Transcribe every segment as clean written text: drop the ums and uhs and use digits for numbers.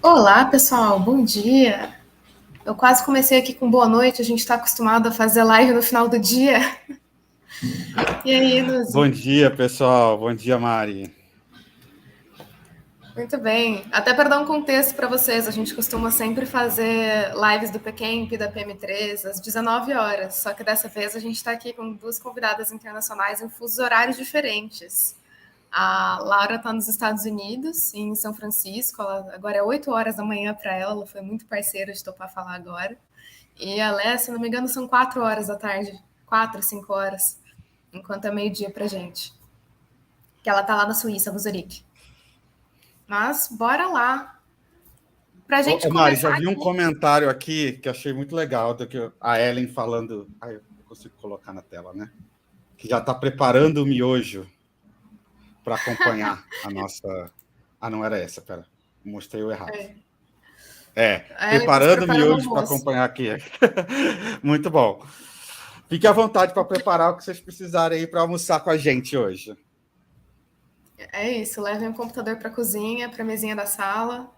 Olá, pessoal, bom dia. Eu quase comecei aqui com boa noite, a gente está acostumado a fazer live no final do dia. E aí, Bom Nuzi? dia, pessoal. Bom dia, Mari. Muito bem. Até para dar um contexto para vocês, a gente costuma sempre fazer lives do PQuemp e da PM3 às 19 horas, só que dessa vez a gente está aqui com duas convidadas internacionais em fusos horários diferentes. A Laura está nos Estados Unidos, em São Francisco, agora é 8 horas da manhã para ela foi muito parceira de topar falar agora. E a Leia, se não me engano, são 4 horas da tarde, 4, 5 horas, enquanto é meio-dia pra gente. Que ela tá lá na Suíça, no Zurique. Mas bora lá. Pra gente Ô, Mari, já começar vi um aqui. comentário aqui que achei muito legal, do que a Ellen falando. Eu consigo colocar na tela, né? Que já está preparando o miojo para acompanhar a nossa. Ah, não era essa, pera. Mostrei o errado. A Ellen tá se Preparando o preparando o miojo para almoço. acompanhar aqui. Muito bom. Fique à vontade para preparar o que vocês precisarem aí para almoçar com a gente hoje. É isso, levem o computador pra cozinha, pra mesinha da sala.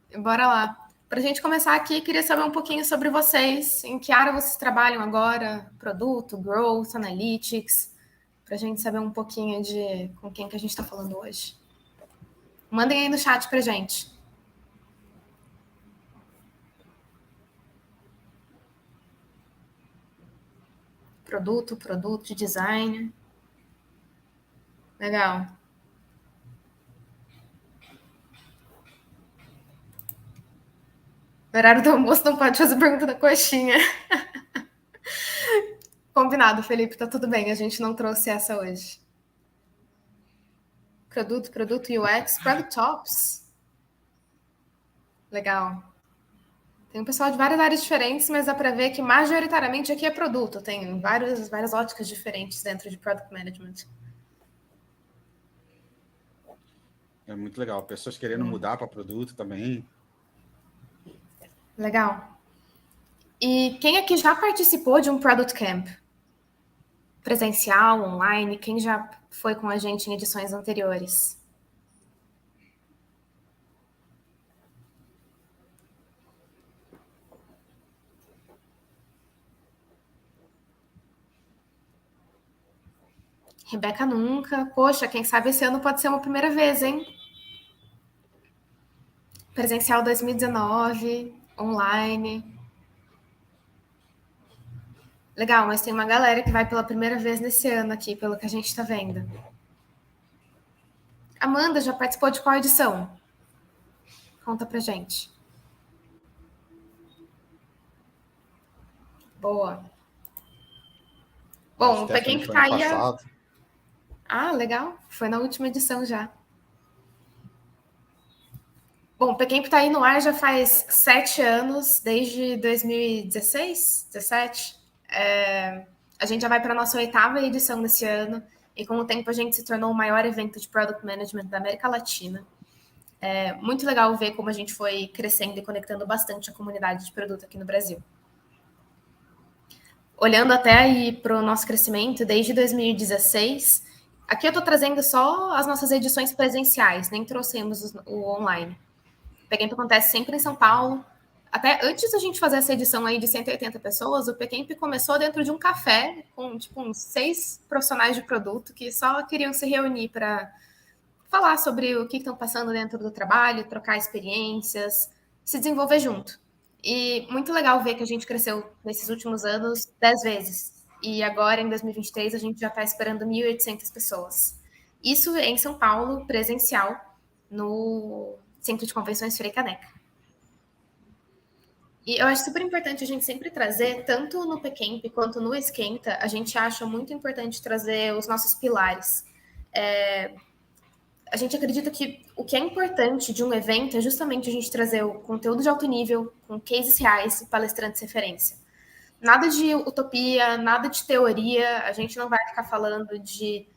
E bora lá. Pra gente começar aqui, queria saber um pouquinho sobre vocês. Em que área vocês trabalham agora? Produto, Growth, Analytics. Pra gente saber um pouquinho de com quem que a gente tá falando hoje. Mandem aí no chat pra gente. Produto de design. Legal. No horário do almoço não pode fazer pergunta da coxinha. Combinado, Felipe, tá tudo bem. A gente não trouxe essa hoje. Produto UX, Product Ops. Legal. Tem um pessoal de várias áreas diferentes, mas dá para ver que majoritariamente aqui é produto. Tem várias óticas diferentes dentro de Product Management. É muito legal. Pessoas querendo mudar para produto também. Legal. E quem aqui já participou de um Product Camp? Presencial, online? Quem já foi com a gente em edições anteriores? Rebeca nunca. Poxa, quem sabe esse ano pode ser uma primeira vez, hein? Presencial 2019, online. Legal, mas tem uma galera que vai pela primeira vez nesse ano aqui, pelo que a gente está vendo. Amanda já participou de qual edição? Conta pra gente. Boa. A Bom, pra quem Stephanie que foi tá ano aí. passado. Ah, legal. Foi na última edição já. Bom, pra quem que tá aí no ar já faz 7 anos, desde 2016, 17. A gente já vai para a nossa 8ª edição nesse ano, e com o tempo a gente se tornou o maior evento de Product Management da América Latina. É muito legal ver como a gente foi crescendo e conectando bastante a comunidade de produto aqui no Brasil. Olhando até aí para o nosso crescimento desde 2016, aqui eu estou trazendo só as nossas edições presenciais, nem trouxemos o online. O Pequemp acontece sempre em São Paulo. Até antes da gente fazer essa edição aí de 180 pessoas, o Pequemp começou dentro de um café com tipo uns 6 profissionais de produto que só queriam se reunir para falar sobre o que estão passando dentro do trabalho, trocar experiências, se desenvolver junto. E muito legal ver que a gente cresceu nesses últimos anos 10 vezes. E agora, em 2023, a gente já está esperando 1.800 pessoas. Isso em São Paulo, presencial, no Centro de Convenções Frei Caneca. E eu acho super importante a gente sempre trazer, tanto no Pequemp quanto no Esquenta, a gente acha muito importante trazer os nossos pilares. A gente acredita que o que é importante de um evento é justamente a gente trazer o conteúdo de alto nível, com cases reais e palestrantes de referência. Nada de utopia, nada de teoria, a gente não vai ficar falando de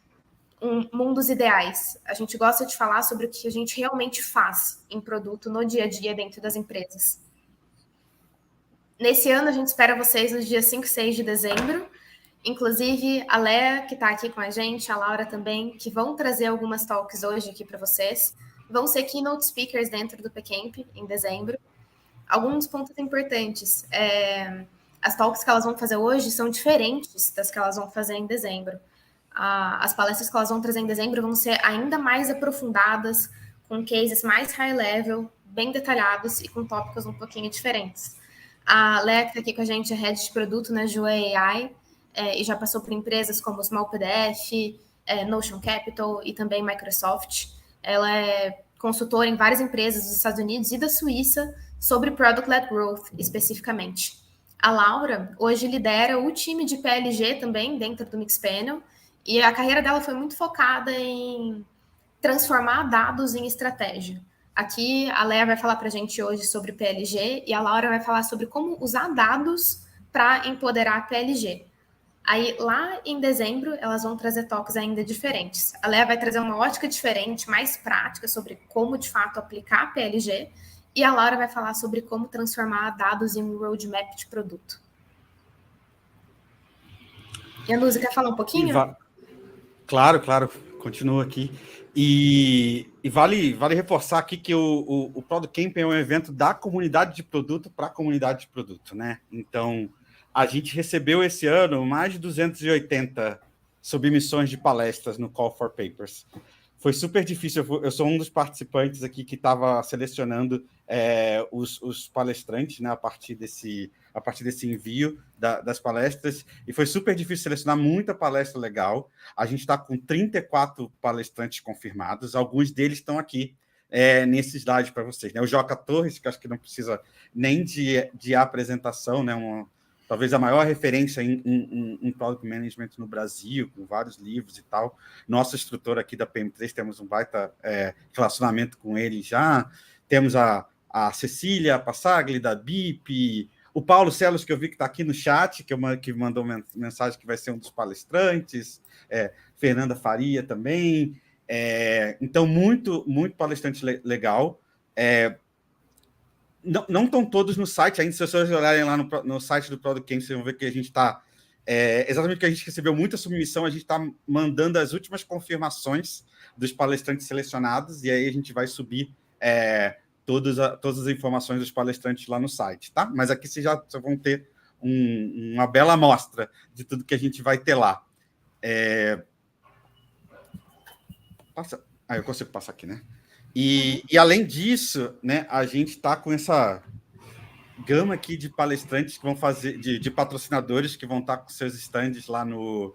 mundos ideais. A gente gosta de falar sobre o que a gente realmente faz em produto no dia a dia dentro das empresas. Nesse ano, a gente espera vocês nos dias 5 e 6 de dezembro. Inclusive, a Leah, que está aqui com a gente, a Laura também, que vão trazer algumas talks hoje aqui para vocês. vão ser Keynote Speakers dentro do PCamp em dezembro. Alguns pontos importantes. As talks que elas vão fazer hoje são diferentes das que elas vão fazer em dezembro. As palestras que elas vão trazer em dezembro vão ser ainda mais aprofundadas, com cases mais high level, bem detalhados e com tópicos um pouquinho diferentes. A Leah, que está aqui com a gente, é Head de Produto na Jua.ai, e já passou por empresas como Small PDF, Notion Capital e também Microsoft. Ela é consultora em várias empresas dos Estados Unidos e da Suíça sobre Product-led Growth, especificamente. A Laura, hoje, lidera o time de PLG também, dentro do Mixpanel, e a carreira dela foi muito focada em transformar dados em estratégia. Aqui, a Leah vai falar para a gente hoje sobre PLG e a Laura vai falar sobre como usar dados para empoderar a PLG. Aí, lá em dezembro, elas vão trazer toques ainda diferentes. A Leah vai trazer uma ótica diferente, mais prática, sobre como, de fato, aplicar a PLG. E a Laura vai falar sobre como transformar dados em um roadmap de produto. E a Lúcia, quer falar um pouquinho? Claro, continua aqui. E vale reforçar aqui que o Product Camp é um evento da comunidade de produto para a comunidade de produto, né? Então, a gente recebeu esse ano mais de 280 submissões de palestras no Call for Papers. Foi super difícil. Eu sou um dos participantes aqui que estava selecionando os palestrantes, né, a partir desse envio das palestras, e foi super difícil selecionar muita palestra legal. A gente está com 34 palestrantes confirmados, alguns deles estão aqui nesse slide para vocês, né? O Joca Torres, que acho que não precisa nem de apresentação, né? Talvez a maior referência em Product Management no Brasil, com vários livros e tal. Nosso instrutor aqui da PM3, temos um baita relacionamento com ele já. Temos a Cecília Passagli, da BIP, o Paulo Celos, que eu vi que está aqui no chat, que mandou mensagem que vai ser um dos palestrantes, Fernanda Faria também. Então, muito palestrante legal. Não estão todos no site ainda. Se vocês olharem lá no site do Product Camp, vocês vão ver que a gente está... exatamente porque a gente recebeu muita submissão, a gente está mandando as últimas confirmações dos palestrantes selecionados, e aí a gente vai subir todas as informações dos palestrantes lá no site, tá? Mas aqui vocês já vão ter uma bela amostra de tudo que a gente vai ter lá. Eu consigo passar aqui, né? E além disso, né, a gente está com essa gama aqui de palestrantes que vão fazer, de patrocinadores que vão estar com seus stands lá no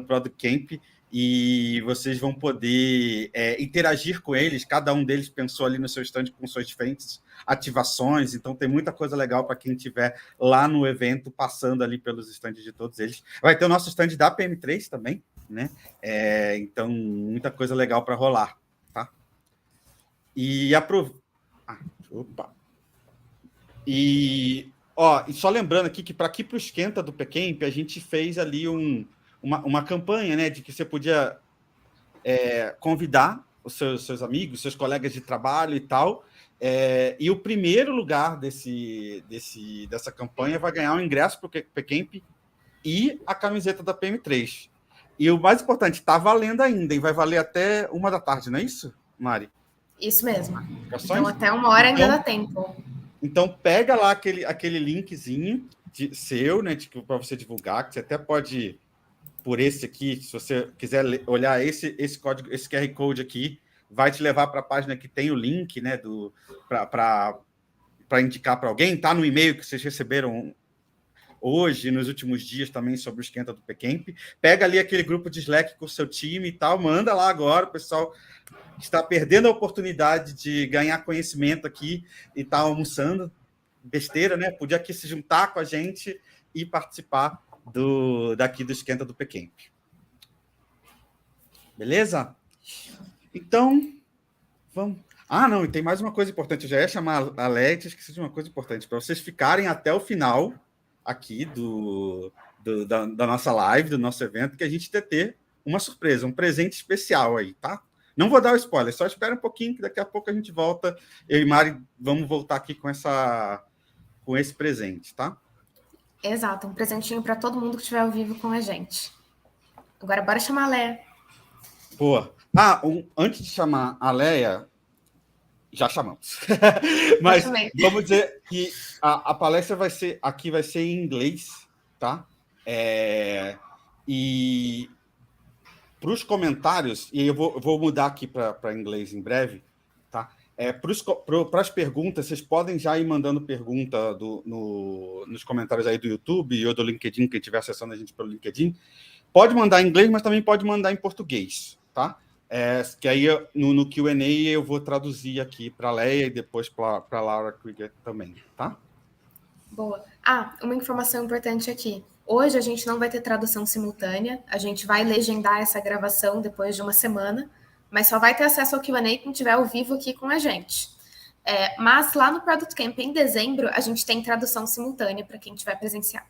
Product Camp, e vocês vão poder interagir com eles. Cada um deles pensou ali no seu stand com suas diferentes ativações, então tem muita coisa legal para quem estiver lá no evento, passando ali pelos stands de todos eles. Vai ter o nosso stand da PM3 também, né? Então, muita coisa legal para rolar, tá? E E só lembrando aqui que para o Esquenta do PCamp, a gente fez ali uma campanha, né, de que você podia convidar os seus amigos, seus colegas de trabalho e tal. E o primeiro lugar dessa campanha vai ganhar um ingresso para o PCamp e a camiseta da PM3. E o mais importante, está valendo ainda, e vai valer até 1h da tarde, não é isso, Mari? Isso mesmo. Então, até 1h ainda dá tempo. Então, pega lá aquele linkzinho seu, né, para você divulgar, que você até pode, por esse aqui, se você quiser olhar esse código, esse QR Code aqui, vai te levar para a página que tem o link, né, para indicar para alguém. Está no e-mail que vocês receberam hoje, nos últimos dias também, sobre o Esquenta do PCamp. Pega ali aquele grupo de Slack com o seu time e tal, manda lá agora, o pessoal está perdendo a oportunidade de ganhar conhecimento aqui e está almoçando. Besteira, né? Podia aqui se juntar com a gente e participar daqui do Esquenta do PCamp. Beleza? Então, vamos... não, e tem mais uma coisa importante. Eu já ia chamar a Leia, esqueci de uma coisa importante. Para vocês ficarem até o final aqui da nossa live, do nosso evento, que a gente ter uma surpresa, um presente especial aí, tá? Não vou dar o spoiler, só espera um pouquinho, que daqui a pouco a gente volta. Eu e Mari vamos voltar aqui com esse presente, tá? Exato, um presentinho para todo mundo que estiver ao vivo com a gente. Agora, bora chamar a Leia. Boa. Antes de chamar a Leia, Já chamamos. Mas vamos dizer que a palestra vai ser em inglês, tá? E para os comentários, e eu vou mudar aqui para inglês em breve, tá? Para as perguntas, vocês podem já ir mandando pergunta nos comentários aí do YouTube ou do LinkedIn, quem estiver acessando a gente pelo LinkedIn. Pode mandar em inglês, mas também pode mandar em português, tá? Que aí no Q&A eu vou traduzir aqui para a Leia e depois para a Laura Krieger também, tá? Boa. Uma informação importante aqui. Hoje a gente não vai ter tradução simultânea, a gente vai legendar essa gravação depois de uma semana, mas só vai ter acesso ao Q&A quem estiver ao vivo aqui com a gente. Mas lá no Product Camp, em dezembro, a gente tem tradução simultânea para quem estiver presencial.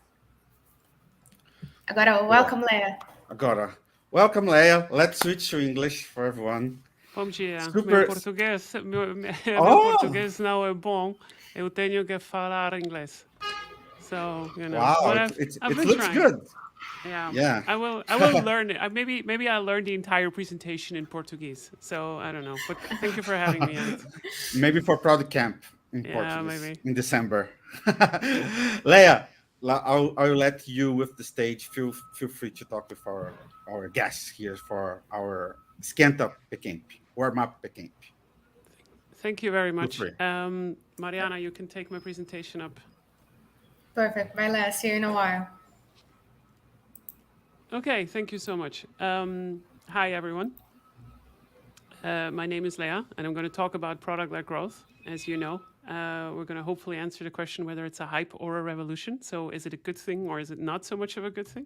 Agora, welcome, Leah. Agora, welcome, Leah. Let's switch to English for everyone. Bom dia. Super... Meu português não é bom. Eu tenho que falar inglês. So, you know. Wow, I've it been looks trying. good. Yeah. I will learn it. Maybe I'll learn the entire presentation in Portuguese. So I don't know. But thank you for having me. Maybe for Product Camp in Portuguese maybe. in December. Leah, I'll let you with the stage. Feel free to talk with our guests here for our Esquenta Pequemp, warm-up Pequemp. Thank you very much. Mariana, you can take my presentation up. Perfect. Bye, Leah. See you in a while. Okay, thank you so much. Hi, everyone. My name is Leah, and I'm going to talk about product-led growth. As you know, we're going to hopefully answer the question whether it's a hype or a revolution. So is it a good thing or is it not so much of a good thing?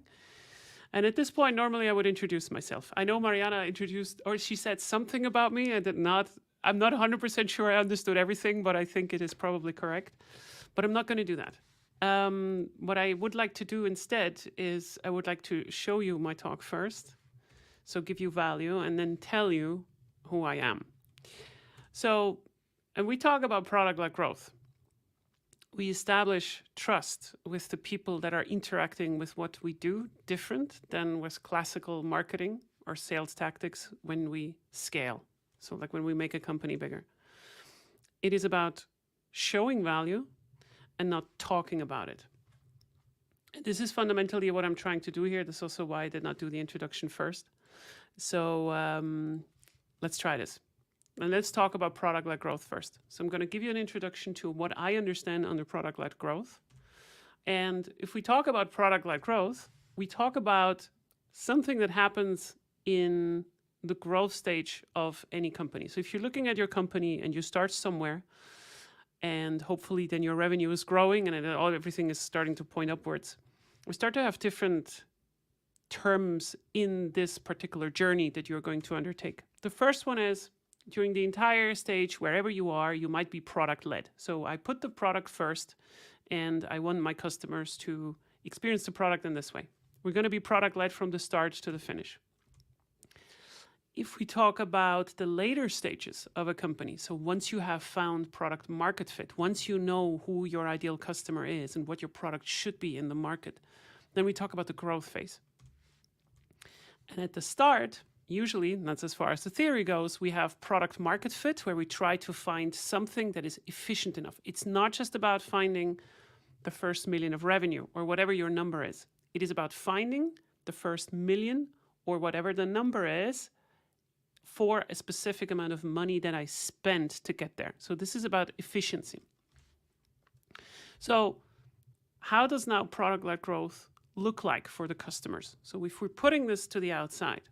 And at this point, normally I would introduce myself. I know Mariana introduced, or she said something about me. I'm not 100% sure I understood everything, but I think it is probably correct. But I'm not going to do that. What I would like to do instead is I would like to show you my talk first, so give you value, and then tell you who I am. So, and we talk about product-led growth. We establish trust with the people that are interacting with what we do different than with classical marketing or sales tactics when we scale. So like when we make a company bigger. It is about showing value and not talking about it. This is fundamentally what I'm trying to do here. This is also why I did not do the introduction first. So let's try this. And let's talk about product-led growth first. So I'm going to give you an introduction to what I understand under product-led growth. And if we talk about product-led growth, we talk about something that happens in the growth stage of any company. So if you're looking at your company and you start somewhere, and hopefully then your revenue is growing and everything is starting to point upwards, we start to have different terms in this particular journey that you're going to undertake. The first one is, during the entire stage, wherever you are, you might be product-led. So I put the product first, and I want my customers to experience the product in this way. We're going to be product-led from the start to the finish. If we talk about the later stages of a company, so once you have found product market fit, once you know who your ideal customer is and what your product should be in the market, then we talk about the growth phase. And at the start, usually, and that's as far as the theory goes, we have product market fit, where we try to find something that is efficient enough. It's not just about finding the first million of revenue or whatever your number is. It is about finding the first million or whatever the number is for a specific amount of money that I spent to get there. So this is about efficiency. So how does now product-led growth look like for the customers? So if we're putting this to the outside,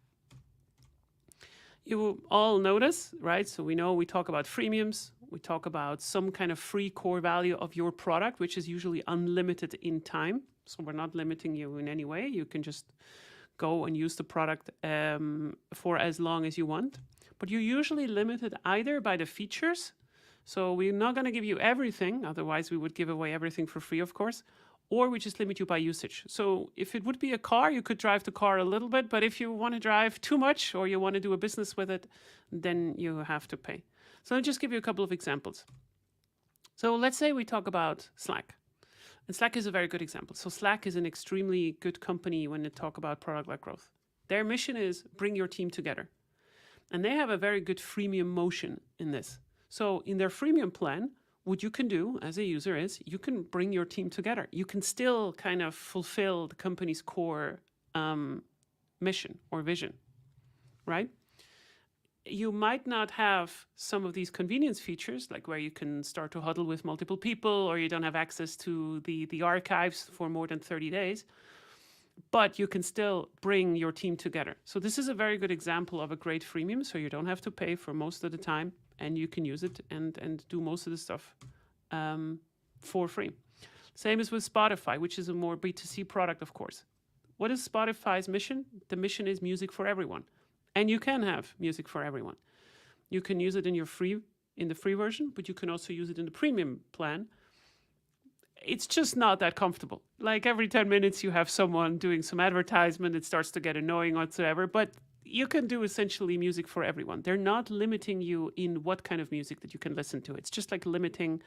you will all notice, right? So we know we talk about freemiums. We talk about some kind of free core value of your product, which is usually unlimited in time. So we're not limiting you in any way. You can just go and use the product for as long as you want. But you're usually limited either by the features. So we're not going to give you everything. Otherwise, we would give away everything for free, of course. Or we just limit you by usage. So if it would be a car, you could drive the car a little bit. But if you want to drive too much or you want to do a business with it, then you have to pay. So I'll just give you a couple of examples. So let's say we talk about Slack. And Slack is a very good example. So Slack is an extremely good company when they talk about product-led growth. Their mission is bring your team together. And they have a very good freemium motion in this. So in their freemium plan, what you can do as a user is you can bring your team together. You can still kind of fulfill the company's core mission or vision, right? You might not have some of these convenience features, like where you can start to huddle with multiple people, or you don't have access to the archives for more than 30 days, but you can still bring your team together. So this is a very good example of a great freemium, so you don't have to pay for most of the time, and you can use it and do most of the stuff for free. Same as with Spotify, which is a more B2C product, of course. What is Spotify's mission? The mission is music for everyone. And you can have music for everyone. You can use it in the free version, but you can also use it in the premium plan. It's just not that comfortable. Like every 10 minutes you have someone doing some advertisement, it starts to get annoying whatsoever, but you can do essentially music for everyone. They're not limiting you in what kind of music that you can listen to. It's just like limiting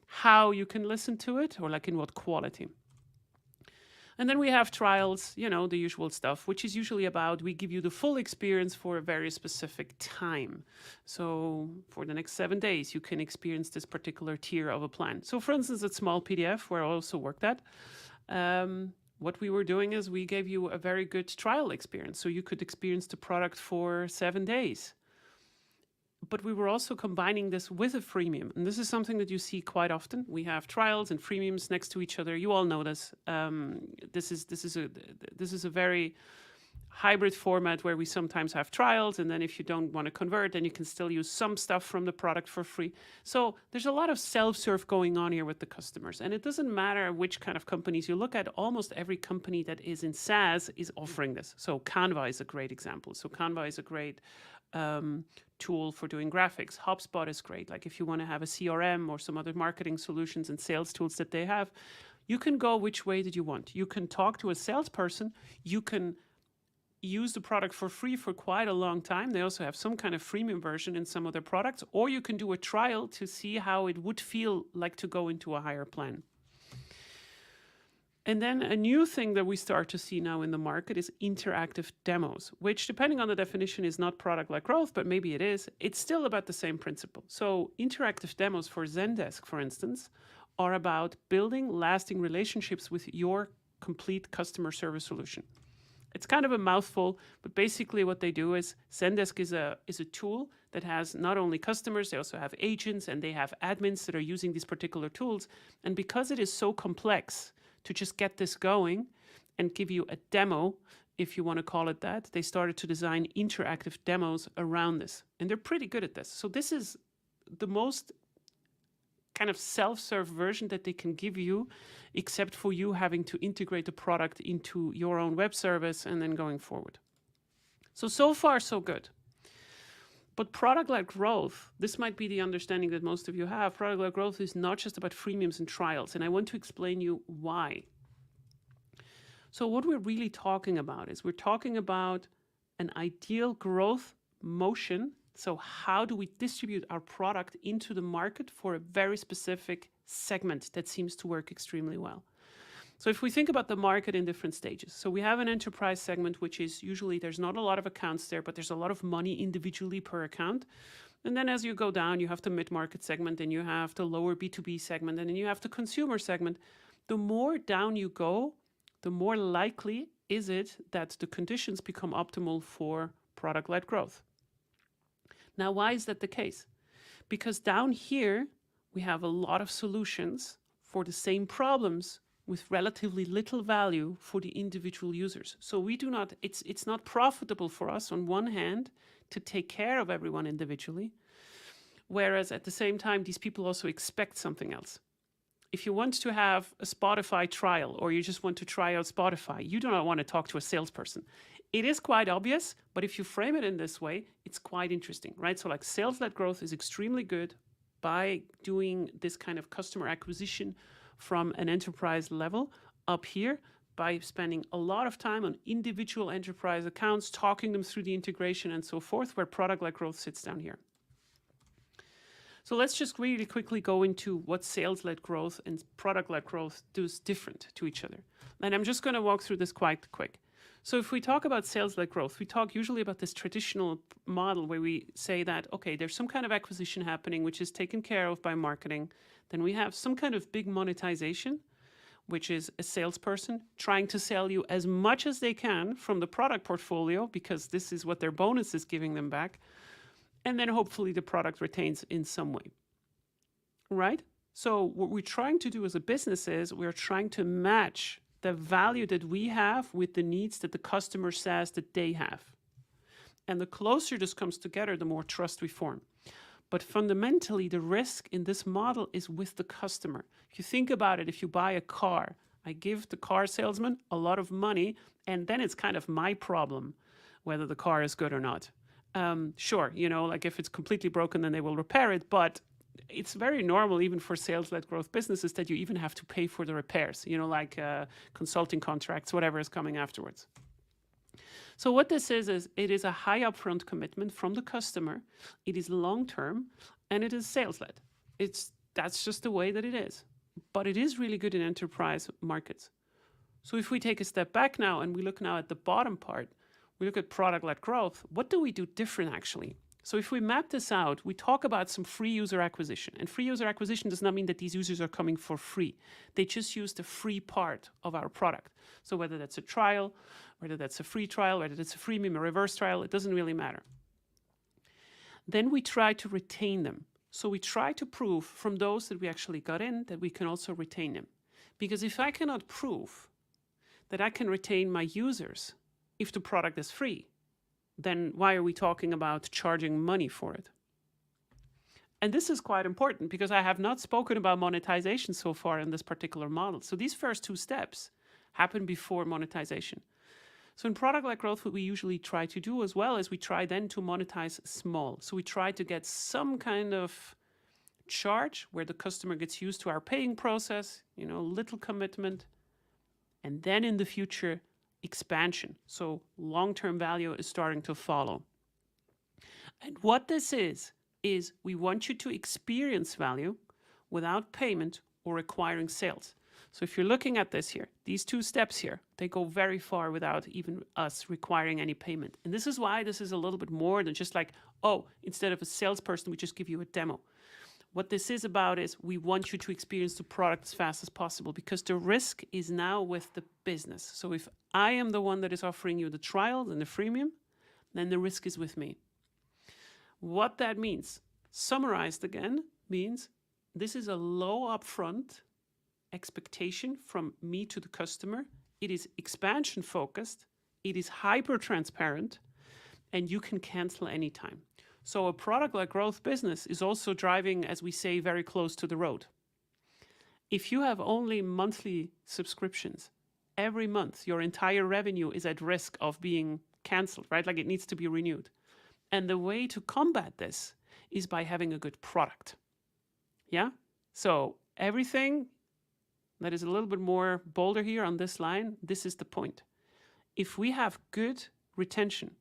how you can listen to it, or like in what quality. And then we have trials, you know, the usual stuff, which is usually about we give you the full experience for a very specific time. So for the next 7 days, you can experience this particular tier of a plan. So for instance, at Small PDF, where I also worked at, what we were doing is we gave you a very good trial experience. So you could experience the product for 7 days. But we were also combining this with a freemium. And this is something that you see quite often. We have trials and freemiums next to each other. You all know this. This is a very hybrid format where we sometimes have trials. And then if you don't want to convert, then you can still use some stuff from the product for free. So there's a lot of self-serve going on here with the customers. And it doesn't matter which kind of companies you look at. Almost every company that is in SaaS is offering this. So Canva is a great example. So Canva is a great tool for doing graphics. HubSpot is great. Like if you want to have a CRM or some other marketing solutions and sales tools that they have, you can go which way that you want. You can talk to a salesperson. You can use the product for free for quite a long time. They also have some kind of freemium version in some of their products, or you can do a trial to see how it would feel like to go into a higher plan. And then a new thing that we start to see now in the market is interactive demos, which depending on the definition is not product-led growth, but maybe it is. It's still about the same principle. So interactive demos for Zendesk, for instance, are about building lasting relationships with your complete customer service solution. It's kind of a mouthful, but basically what they do is Zendesk is a tool that has not only customers, they also have agents and they have admins that are using these particular tools. And because it is so complex to just get this going and give you a demo, if you want to call it that, they started to design interactive demos around this. And they're pretty good at this. So this is the most kind of self-serve version that they can give you, except for you having to integrate the product into your own web service and then going forward. So far, so good. But product-led growth, this might be the understanding that most of you have. Product-led growth is not just about freemiums and trials, and I want to explain you why. So what we're really talking about is we're talking about an ideal growth motion. So how do we distribute our product into the market for a very specific segment that seems to work extremely well? So if we think about the market in different stages, so we have an enterprise segment, which is usually there's not a lot of accounts there, but there's a lot of money individually per account. And then as you go down, you have the mid-market segment, and you have the lower B2B segment, and then you have the consumer segment. The more down you go, the more likely is it that the conditions become optimal for product-led growth. Now, why is that the case? Because down here, we have a lot of solutions for the same problems with relatively little value for the individual users. So we do not, it's not profitable for us on one hand to take care of everyone individually, whereas at the same time, these people also expect something else. If you want to have a Spotify trial, or you just want to try out Spotify, you do not want to talk to a salesperson. It is quite obvious, but if you frame it in this way, it's quite interesting, right? So like sales-led growth is extremely good by doing this kind of customer acquisition from an enterprise level up here, by spending a lot of time on individual enterprise accounts, talking them through the integration and so forth, where product-led growth sits down here. So let's just really quickly go into what sales-led growth and product-led growth does different to each other. And I'm just going to walk through this quite quick. So if we talk about sales-led growth, we talk usually about this traditional model where we say that, okay, there's some kind of acquisition happening, which is taken care of by marketing. Then we have some kind of big monetization, which is a salesperson trying to sell you as much as they can from the product portfolio, because this is what their bonus is giving them back. And then hopefully the product retains in some way, right? So what we're trying to do as a business is we're trying to match the value that we have with the needs that the customer says that they have. And the closer this comes together, the more trust we form. But fundamentally, the risk in this model is with the customer. If you think about it, if you buy a car, I give the car salesman a lot of money, and then it's kind of my problem whether the car is good or not. Sure, you know, like if it's completely broken, then they will repair it, but it's very normal even for sales-led growth businesses that you even have to pay for the repairs, you know, like consulting contracts, whatever is coming afterwards. So what this is it is a high upfront commitment from the customer. It is long-term and it is sales-led. That's just the way that it is. But it is really good in enterprise markets. So if we take a step back now and we look now at the bottom part, we look at product-led growth, what do we do different actually? So if we map this out, we talk about some free user acquisition. And free user acquisition does not mean that these users are coming for free. They just use the free part of our product. So whether that's a trial, whether that's a free trial, whether that's a freemium or reverse trial, it doesn't really matter. Then we try to retain them. So we try to prove from those that we actually got in that we can also retain them. Because if I cannot prove that I can retain my users if the product is free, then why are we talking about charging money for it? And this is quite important because I have not spoken about monetization so far in this particular model. So these first two steps happen before monetization. So in product-led growth, what we usually try to do as well is we try then to monetize small. So we try to get some kind of charge where the customer gets used to our paying process, you know, little commitment, and then in the future, expansion. So long-term value is starting to follow. And what this is we want you to experience value without payment or requiring sales. So if you're looking at this here, these two steps here, they go very far without even us requiring any payment. And this is why this is a little bit more than just like, oh, instead of a salesperson, we just give you a demo. What this is about is we want you to experience the product as fast as possible because the risk is now with the business. So if I am the one that is offering you the trial and the freemium, then the risk is with me. What that means, summarized again, means this is a low upfront expectation from me to the customer. It is expansion focused, it is hyper transparent, and you can cancel anytime. So a product-led growth business is also driving, as we say, very close to the road. If you have only monthly subscriptions, every month your entire revenue is at risk of being canceled, right? Like it needs to be renewed. And the way to combat this is by having a good product. Yeah? So everything that is a little bit more bolder here on this line, this is the point. If we have good retention,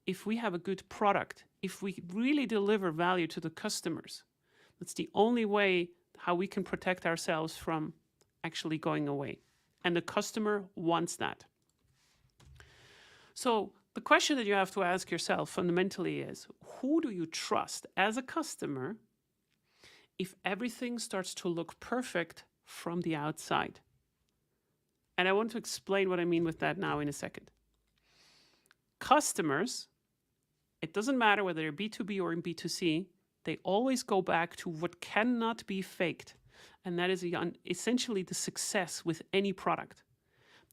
if we have a good product, if we really deliver value to the customers, that's the only way how we can protect ourselves from actually going away. And the customer wants that. So the question that you have to ask yourself fundamentally is, who do you trust as a customer if everything starts to look perfect from the outside? And I want to explain what I mean with that now in a second. Customers, it doesn't matter whether they're B2B or in B2C, they always go back to what cannot be faked. And that is essentially the success with any product.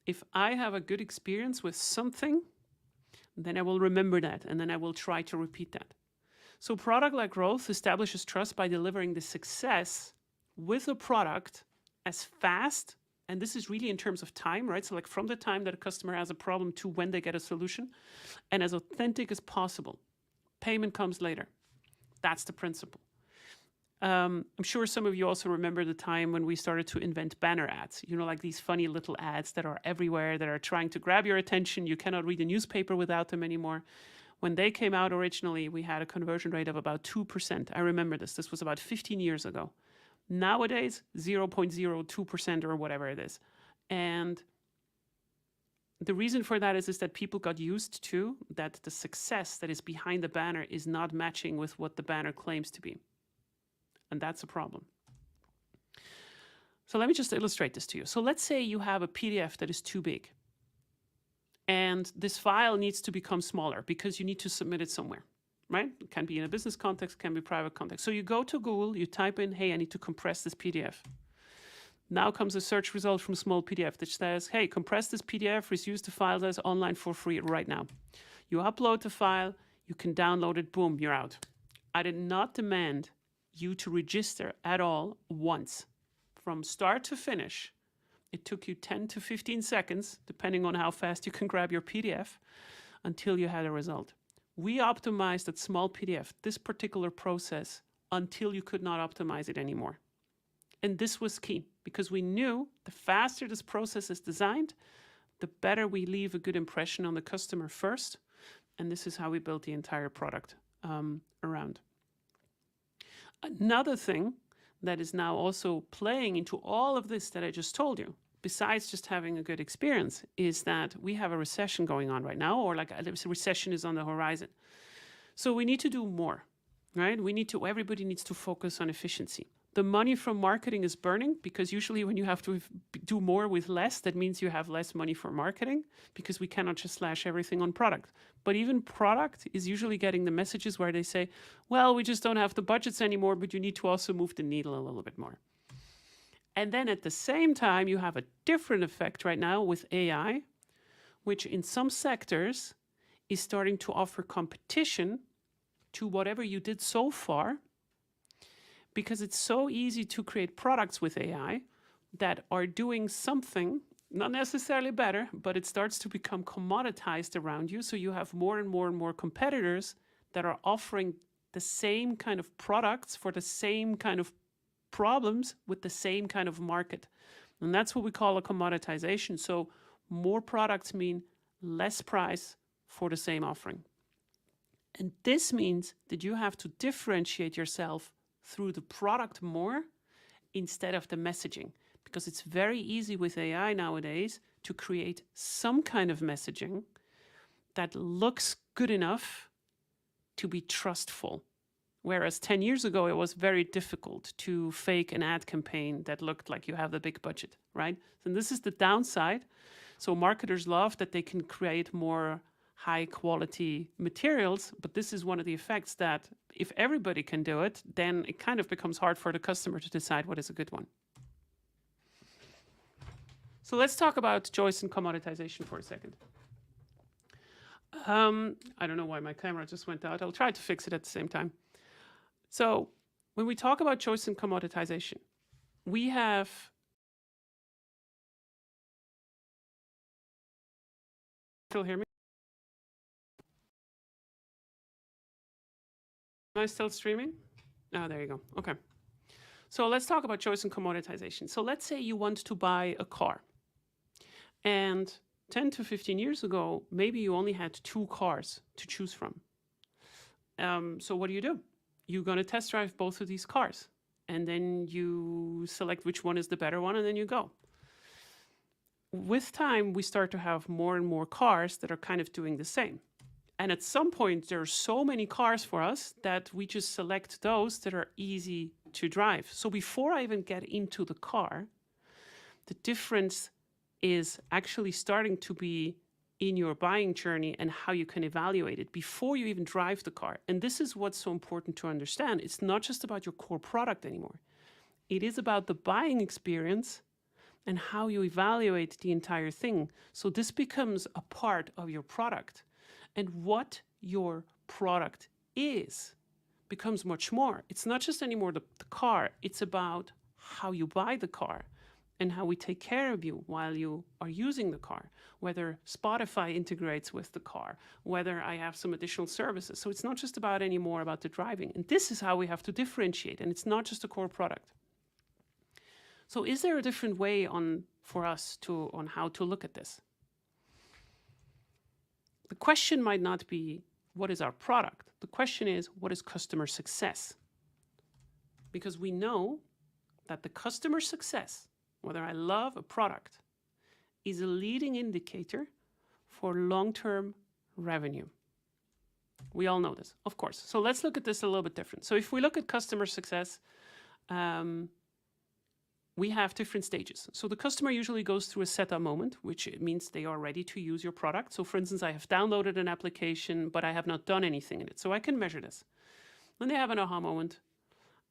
If I have a good experience with something, then I will remember that and then I will try to repeat that. So product-led growth establishes trust by delivering the success with a product as fast, and this is really in terms of time, right? So like from the time that a customer has a problem to when they get a solution, and as authentic as possible. Payment comes later. That's the principle. I'm sure some of you also remember the time when we started to invent banner ads, you know, like these funny little ads that are everywhere, that are trying to grab your attention. You cannot read a newspaper without them anymore. When they came out originally, we had a conversion rate of about 2%. I remember this. This was about 15 years ago. Nowadays, 0.02% or whatever it is. And The reason for that is that people got used to that the success that is behind the banner is not matching with what the banner claims to be. And that's a problem. So let me just illustrate this to you. So let's say you have a PDF that is too big. And this file needs to become smaller because you need to submit it somewhere, right? It can be in a business context, can be private context. So you go to Google, you type in, hey, I need to compress this PDF. Now comes a search result from Small PDF that says, hey, compress this PDF, reduce the file size online for free right now. You upload the file, you can download it, boom, you're out. I did not demand you to register at all once. From start to finish, it took you 10 to 15 seconds, depending on how fast you can grab your PDF, until you had a result. We optimized that Small PDF, this particular process, until you could not optimize it anymore. And this was key, because we knew the faster this process is designed, the better we leave a good impression on the customer first. And this is how we built the entire product around. Another thing that is now also playing into all of this that I just told you, besides just having a good experience, is that we have a recession going on right now, or like a recession is on the horizon. So we need to do more, right? Everybody needs to focus on efficiency. The money from marketing is burning, because usually when you have to do more with less, that means you have less money for marketing, because we cannot just slash everything on product. But even product is usually getting the messages where they say, well, we just don't have the budgets anymore, but you need to also move the needle a little bit more. And then at the same time, you have a different effect right now with AI, which in some sectors is starting to offer competition to whatever you did so far, because it's so easy to create products with AI that are doing something, not necessarily better, but it starts to become commoditized around you. So you have more and more and more competitors that are offering the same kind of products for the same kind of problems with the same kind of market. And that's what we call a commoditization. So more products mean less price for the same offering. And this means that you have to differentiate yourself through the product more instead of the messaging, because it's very easy with AI nowadays to create some kind of messaging that looks good enough to be trustful. Whereas 10 years ago, it was very difficult to fake an ad campaign that looked like you have the big budget, right? And this is the downside. So marketers love that they can create more high quality materials, but this is one of the effects that if everybody can do it, then it kind of becomes hard for the customer to decide what is a good one. So let's talk about choice and commoditization for a second. I don't know why my camera just went out. I'll try to fix it at the same time. So when we talk about choice and commoditization, we have still hear me? Am I still streaming? Oh, there you go. Okay. So let's talk about choice and commoditization. So let's say you want to buy a car. And 10 to 15 years ago, maybe you only had 2 cars to choose from. So what do? You're going to test drive both of these cars. And then you select which one is the better one, and then you go. With time, we start to have more and more cars that are kind of doing the same. And at some point, there are so many cars for us that we just select those that are easy to drive. So before I even get into the car, the difference is actually starting to be in your buying journey and how you can evaluate it before you even drive the car. And this is what's so important to understand. It's not just about your core product anymore. It is about the buying experience and how you evaluate the entire thing. So this becomes a part of your product. And what your product is becomes much more. It's not just anymore the car. It's about how you buy the car and how we take care of you while you are using the car, whether Spotify integrates with the car, whether I have some additional services. So it's not just anymore about the driving. And this is how we have to differentiate. And it's not just a core product. So is there a different way for us on how to look at this? The question might not be, what is our product? The question is, what is customer success? Because we know that the customer success, whether I love a product, is a leading indicator for long-term revenue. We all know this, of course. So let's look at this a little bit different. So if we look at customer success, we have different stages. So the customer usually goes through a setup moment, which means they are ready to use your product. So for instance, I have downloaded an application, but I have not done anything in it. So I can measure this. Then they have an aha moment.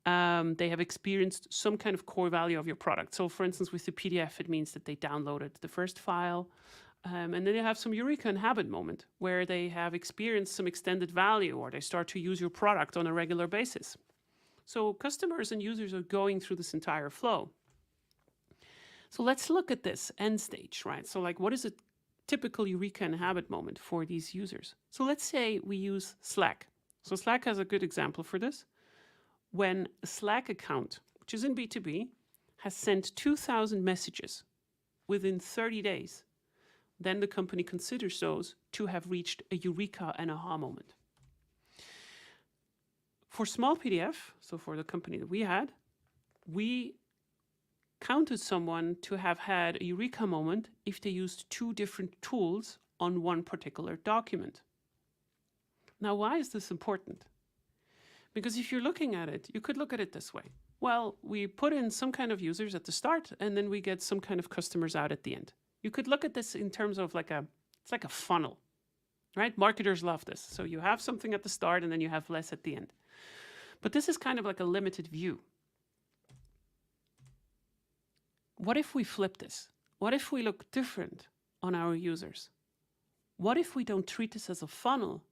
They have experienced some kind of core value of your product. So for instance, with the PDF, it means that they downloaded the first file. And then they have some eureka and habit moment where they have experienced some extended value or they start to use your product on a regular basis. So customers and users are going through this entire flow. So let's look at this end stage, right? So like, what is a typical eureka and habit moment for these users? So let's say we use Slack. So Slack has a good example for this. When a Slack account, which is in B2B, has sent 2,000 messages within 30 days, then the company considers those to have reached a eureka and aha moment. For small PDF, so for the company that we had, we counted someone to have had a eureka moment if they used 2 different tools on one particular document. Now, why is this important? Because if you're looking at it, you could look at it this way. Well, we put in some kind of users at the start, and then we get some kind of customers out at the end. You could look at this in terms of it's like a funnel, right? Marketers love this. So you have something at the start, and then you have less at the end. But this is kind of like a limited view. What if we flip this? What if we look different on our users? What if we don't treat this as a funnel,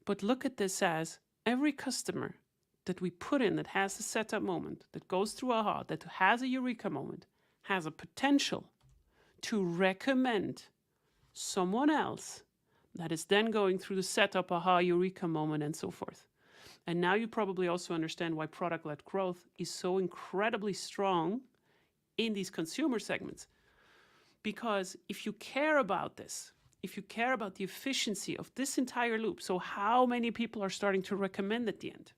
but look at this as every customer that we put in that has a setup moment, that goes through aha, that has a eureka moment, has a potential to recommend someone else that is then going through the setup, aha, eureka moment, and so forth. And now you probably also understand why product-led growth is so incredibly strong in these consumer segments. Because if you care about this, if you care about the efficiency of this entire loop, so how many people are starting to recommend at the end,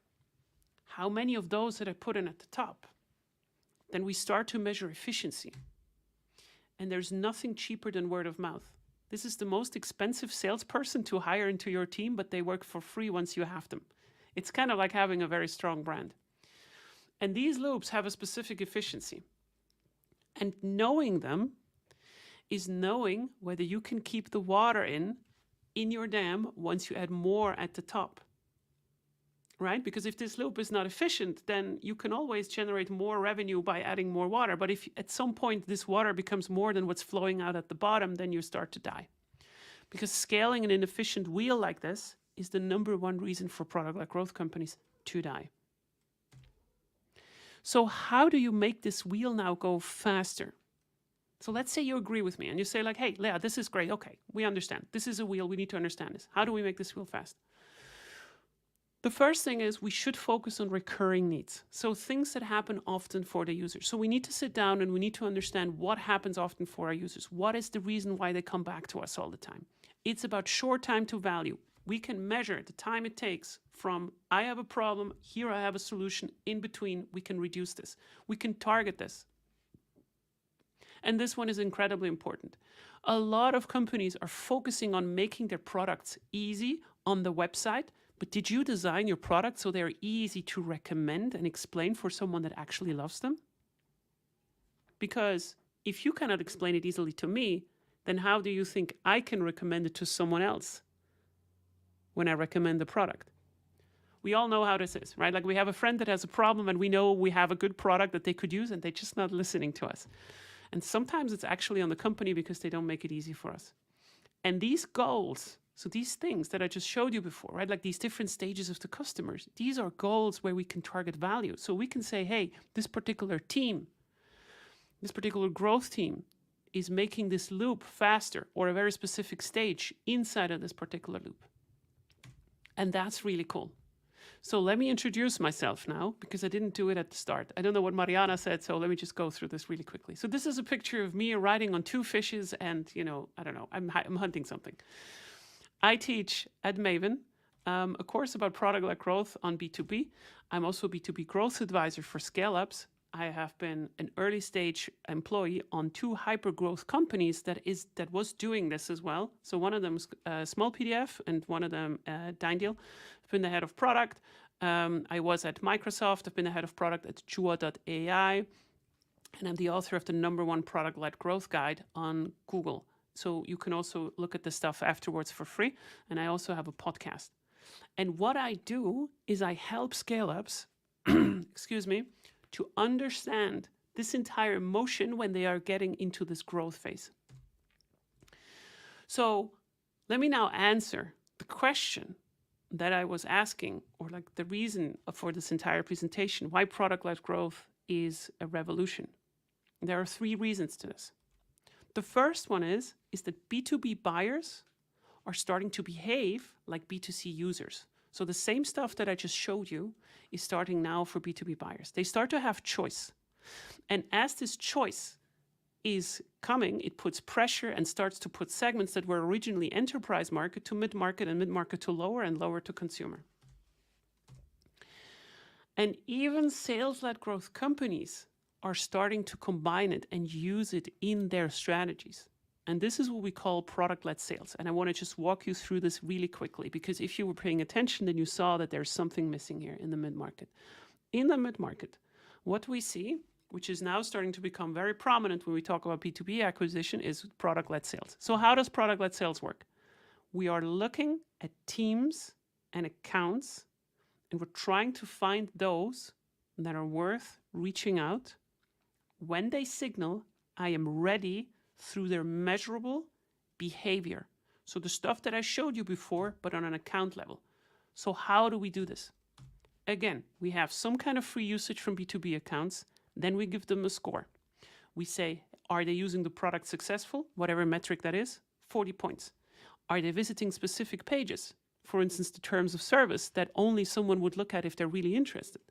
how many of those that I put in at the top, then we start to measure efficiency. And there's nothing cheaper than word of mouth. This is the most expensive salesperson to hire into your team, but they work for free once you have them. It's kind of like having a very strong brand. And these loops have a specific efficiency. And knowing them is knowing whether you can keep the water in your dam once you add more at the top. Right? Because if this loop is not efficient, then you can always generate more revenue by adding more water. But if at some point this water becomes more than what's flowing out at the bottom, then you start to die. Because scaling an inefficient wheel like this is the #1 reason for product-led growth companies to die. So how do you make this wheel now go faster? So let's say you agree with me and you say like, hey, Leah, this is great. Okay, we understand. This is a wheel. We need to understand this. How do we make this wheel fast? The first thing is we should focus on recurring needs. So things that happen often for the users. So we need to sit down and we need to understand what happens often for our users. What is the reason why they come back to us all the time? It's about short time to value. We can measure the time it takes from I have a problem, here I have a solution, in between we can reduce this. We can target this. And this one is incredibly important. A lot of companies are focusing on making their products easy on the website, but did you design your product so they're easy to recommend and explain for someone that actually loves them? Because if you cannot explain it easily to me, then how do you think I can recommend it to someone else when I recommend the product? We all know how this is, right? Like we have a friend that has a problem and we know we have a good product that they could use and they're just not listening to us. And sometimes it's actually on the company because they don't make it easy for us. And these goals, so these things that I just showed you before, right? Like these different stages of the customers, these are goals where we can target value. So we can say, hey, this particular team, this particular growth team is making this loop faster or a very specific stage inside of this particular loop. And that's really cool. So let me introduce myself now, because I didn't do it at the start. I don't know what Mariana said, so let me just go through this really quickly. So this is a picture of me riding on 2 fishes and, I don't know, I'm hunting something. I teach at Maven a course about product-led growth on B2B. I'm also a B2B growth advisor for scale-ups. I have been an early stage employee on 2 hyper growth companies that was doing this as well. So one of them is Small PDF and one of them Dyndeal. I've been the head of product. I was at Microsoft. I've been the head of product at Jua.ai. And I'm the author of the #1 product-led growth guide on Google. So you can also look at the stuff afterwards for free. And I also have a podcast. And what I do is I help scale-ups, excuse me, to understand this entire motion when they are getting into this growth phase. So let me now answer the question that I was asking, or like the reason for this entire presentation, why product-led growth is a revolution. There are 3 reasons to this. The first one is that B2B buyers are starting to behave like B2C users. So the same stuff that I just showed you is starting now for B2B buyers. They start to have choice. And as this choice is coming, it puts pressure and starts to put segments that were originally enterprise market to mid-market and mid-market to lower and lower to consumer. And even sales-led growth companies are starting to combine it and use it in their strategies. And this is what we call product-led sales. And I want to just walk you through this really quickly, because if you were paying attention, then you saw that there's something missing here in the mid-market. In the mid-market, what we see, which is now starting to become very prominent when we talk about B2B acquisition, is product-led sales. So how does product-led sales work? We are looking at teams and accounts, and we're trying to find those that are worth reaching out when they signal, I am ready, through their measurable behavior. So the stuff that I showed you before, but on an account level. So how do we do this? Again, we have some kind of free usage from B2B accounts. Then we give them a score. We say, are they using the product successful? Whatever metric that is, 40 points. Are they visiting specific pages? For instance, the terms of service that only someone would look at if they're really interested.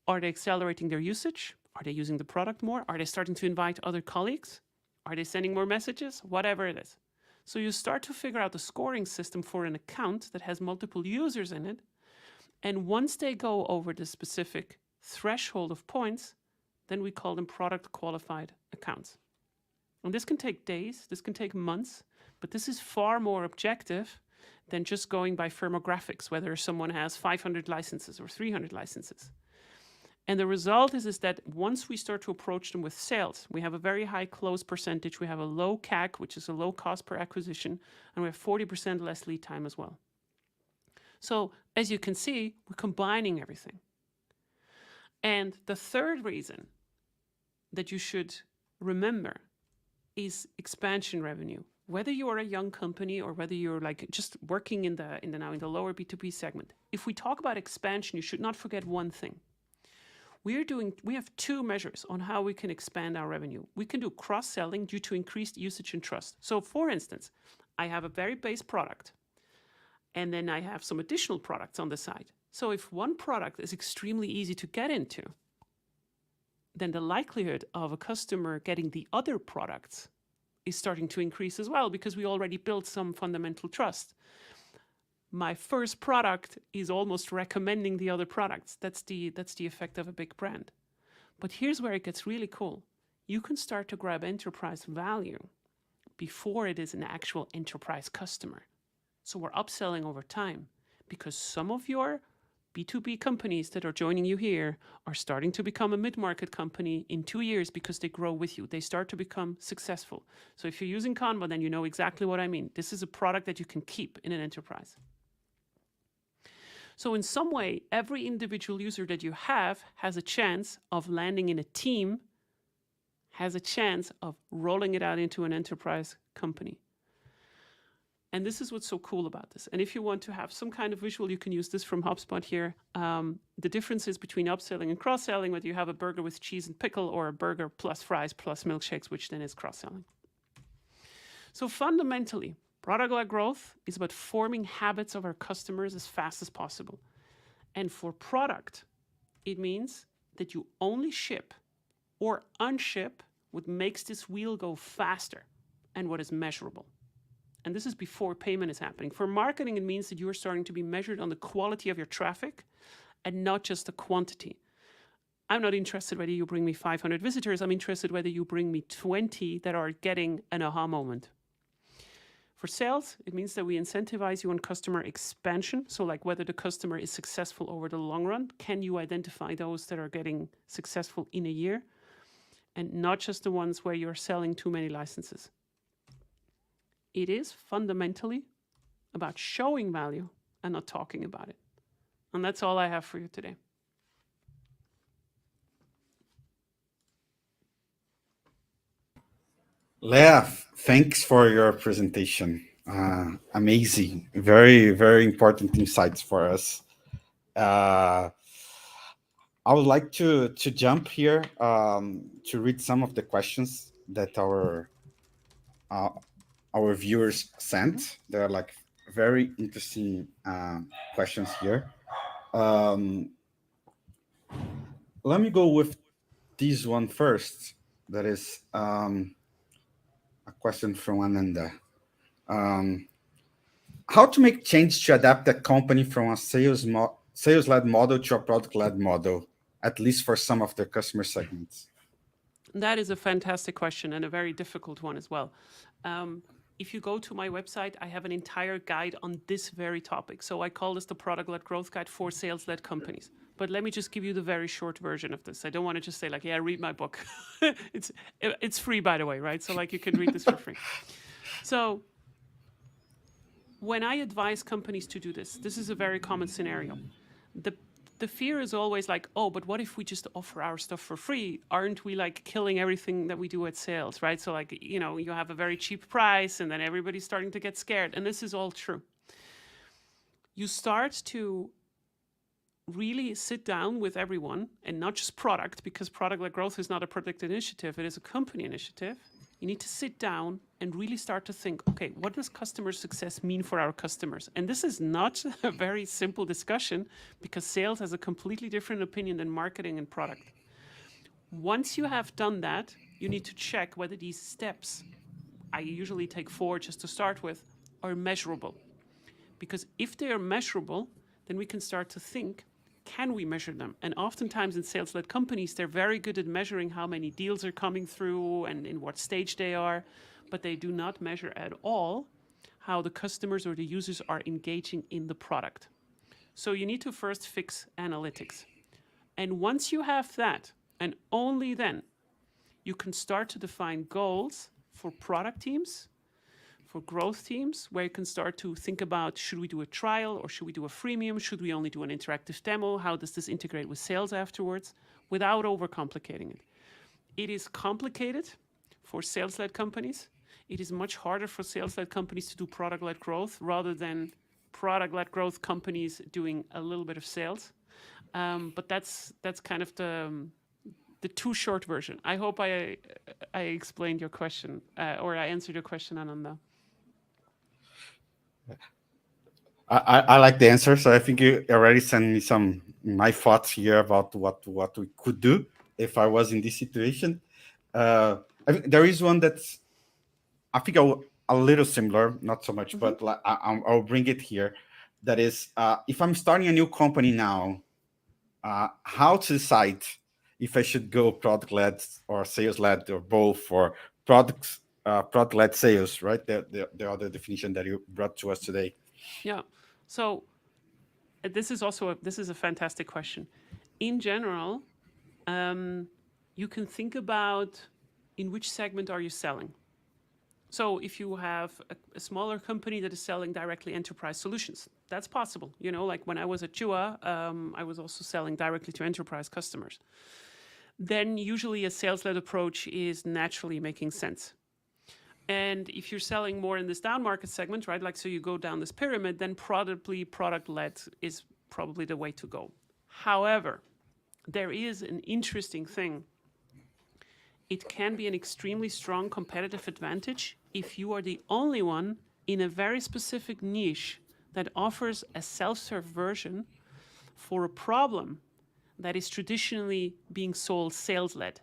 Are they accelerating their usage? Are they using the product more? Are they starting to invite other colleagues? Are they sending more messages? Whatever it is. So you start to figure out the scoring system for an account that has multiple users in it. And once they go over the specific threshold of points, then we call them product qualified accounts. And this can take days, this can take months, but this is far more objective than just going by firmographics, whether someone has 500 licenses or 300 licenses. And the result is that once we start to approach them with sales, we have a very high close percentage, we have a low CAC, which is a low cost per acquisition, and we have 40% less lead time as well. So as you can see, we're combining everything. And the third reason that you should remember is expansion revenue. Whether you are a young company or whether you're like just working in the lower B2B segment, if we talk about expansion, you should not forget one thing. We have 2 measures on how we can expand our revenue. We can do cross-selling due to increased usage and trust. So for instance, I have a very base product, and then I have some additional products on the side. So if one product is extremely easy to get into, then the likelihood of a customer getting the other products is starting to increase as well, because we already built some fundamental trust. My first product is almost recommending the other products. That's the effect of a big brand. But here's where it gets really cool. You can start to grab enterprise value before it is an actual enterprise customer. So we're upselling over time, because some of your B2B companies that are joining you here are starting to become a mid-market company in 2 years because they grow with you. They start to become successful. So if you're using Canva, then you know exactly what I mean. This is a product that you can keep in an enterprise. So in some way, every individual user that you have has a chance of landing in a team, has a chance of rolling it out into an enterprise company. And this is what's so cool about this. And if you want to have some kind of visual, you can use this from HubSpot here. The differences between upselling and cross-selling, whether you have a burger with cheese and pickle or a burger plus fries plus milkshakes, which then is cross-selling. So fundamentally, product-led growth is about forming habits of our customers as fast as possible. And for product, it means that you only ship or unship what makes this wheel go faster and what is measurable. And this is before payment is happening. For marketing, it means that you are starting to be measured on the quality of your traffic and not just the quantity. I'm not interested whether you bring me 500 visitors. I'm interested whether you bring me 20 that are getting an aha moment. For sales, it means that we incentivize you on customer expansion. So like whether the customer is successful over the long run. Can you identify those that are getting successful in a year? And not just the ones where you're selling too many licenses. It is fundamentally about showing value and not talking about it. And that's all I have for you today. Leah, thanks for your presentation. Amazing. Very, very important insights for us. I would like to jump here to read some of the questions that our viewers sent. There are like very interesting questions here. Let me go with this one first. That is a question from Ananda. How to make change to adapt the company from a sales-led model to a product-led model, at least for some of the customer segments? That is a fantastic question and a very difficult one as well. If you go to my website, I have an entire guide on this very topic. So I call this the product-led growth guide for sales-led companies. But let me just give you the very short version of this. I don't want to just say like, yeah, read my book. It's free, by the way, right? So like you can read this for free. So when I advise companies to do this, this is a very common scenario. The fear is always like, oh, but what if we just offer our stuff for free? Aren't we like killing everything that we do at sales, right? So like, you know, you have a very cheap price and then everybody's starting to get scared. And this is all true. You start to really sit down with everyone and not just product, because product-led growth is not a product initiative, it is a company initiative. You need to sit down and really start to think, okay, what does customer success mean for our customers? And this is not a very simple discussion because sales has a completely different opinion than marketing and product. Once you have done that, you need to check whether these steps, I usually take 4 just to start with, are measurable. Because if they are measurable, then we can start to think, can we measure them? And oftentimes in sales-led companies, they're very good at measuring how many deals are coming through and in what stage they are, but they do not measure at all how the customers or the users are engaging in the product. So you need to first fix analytics. And once you have that, and only then, you can start to define goals for product teams, for growth teams, where you can start to think about, should we do a trial or should we do a freemium? Should we only do an interactive demo? How does this integrate with sales afterwards? Without overcomplicating it. It is complicated for sales-led companies. It is much harder for sales-led companies to do product-led growth rather than product-led growth companies doing a little bit of sales. But that's kind of the too short version. I hope I explained your question or I answered your question, Ananda. I like the answer. So I think you already sent me my thoughts here about what we could do if I was in this situation. I think there is one that's, I think a little similar, not so much, but I'll bring it here. That is, if I'm starting a new company now, how to decide if I should go product-led or sales-led or both, or product-led sales, right? The other definition that you brought to us today. Yeah. So this is a fantastic question. In general, you can think about in which segment are you selling. So if you have a smaller company that is selling directly enterprise solutions, that's possible. You know, like when I was at Jua, I was also selling directly to enterprise customers. Then usually a sales-led approach is naturally making sense. And if you're selling more in this down market segment, right, like so you go down this pyramid, then product-led is probably the way to go. However, there is an interesting thing. It can be an extremely strong competitive advantage if you are the only one in a very specific niche that offers a self-serve version for a problem that is traditionally being sold sales-led,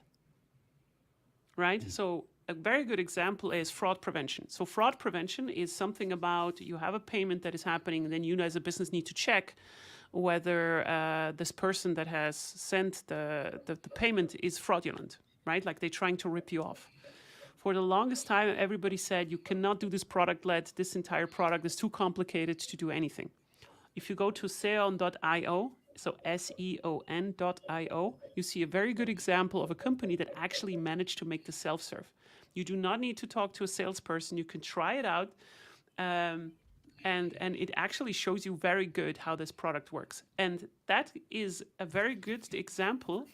right? So a very good example is fraud prevention. So fraud prevention is something about you have a payment that is happening, and then you as a business need to check whether this person that has sent the payment is fraudulent, right? Like they're trying to rip you off. For the longest time, everybody said you cannot do this product-led, this entire product is too complicated to do anything. If you go to seon.io, so seon.io, you see a very good example of a company that actually managed to make the self-serve. You do not need to talk to a salesperson. You can try it out, and it actually shows you very good how this product works. And that is a very good example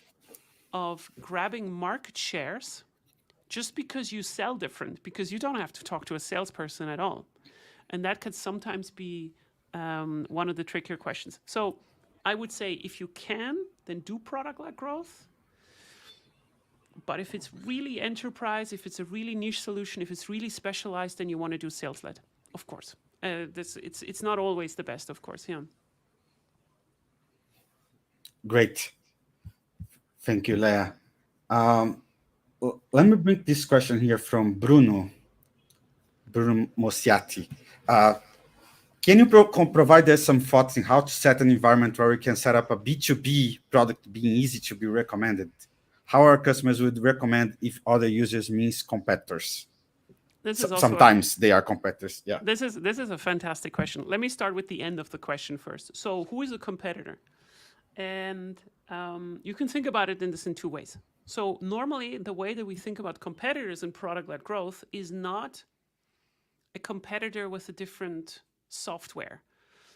of grabbing market shares just because you sell different, because you don't have to talk to a salesperson at all. And that could sometimes be one of the trickier questions. So I would say if you can, then do product-led growth. But if it's really enterprise, if it's a really niche solution, if it's really specialized, then you want to do sales-led, of course. It's not always the best, of course, yeah. Great. Thank you, Leah. Let me bring this question here from Bruno Mosiati. Can you provide us some thoughts on how to set an environment where we can set up a B2B product being easy to be recommended? How our customers would recommend if other users means competitors? Sometimes they are competitors, yeah. This is a fantastic question. Let me start with the end of the question first. So who is a competitor? And you can think about it in two ways. So normally the way that we think about competitors in product-led growth is not a competitor with a different software.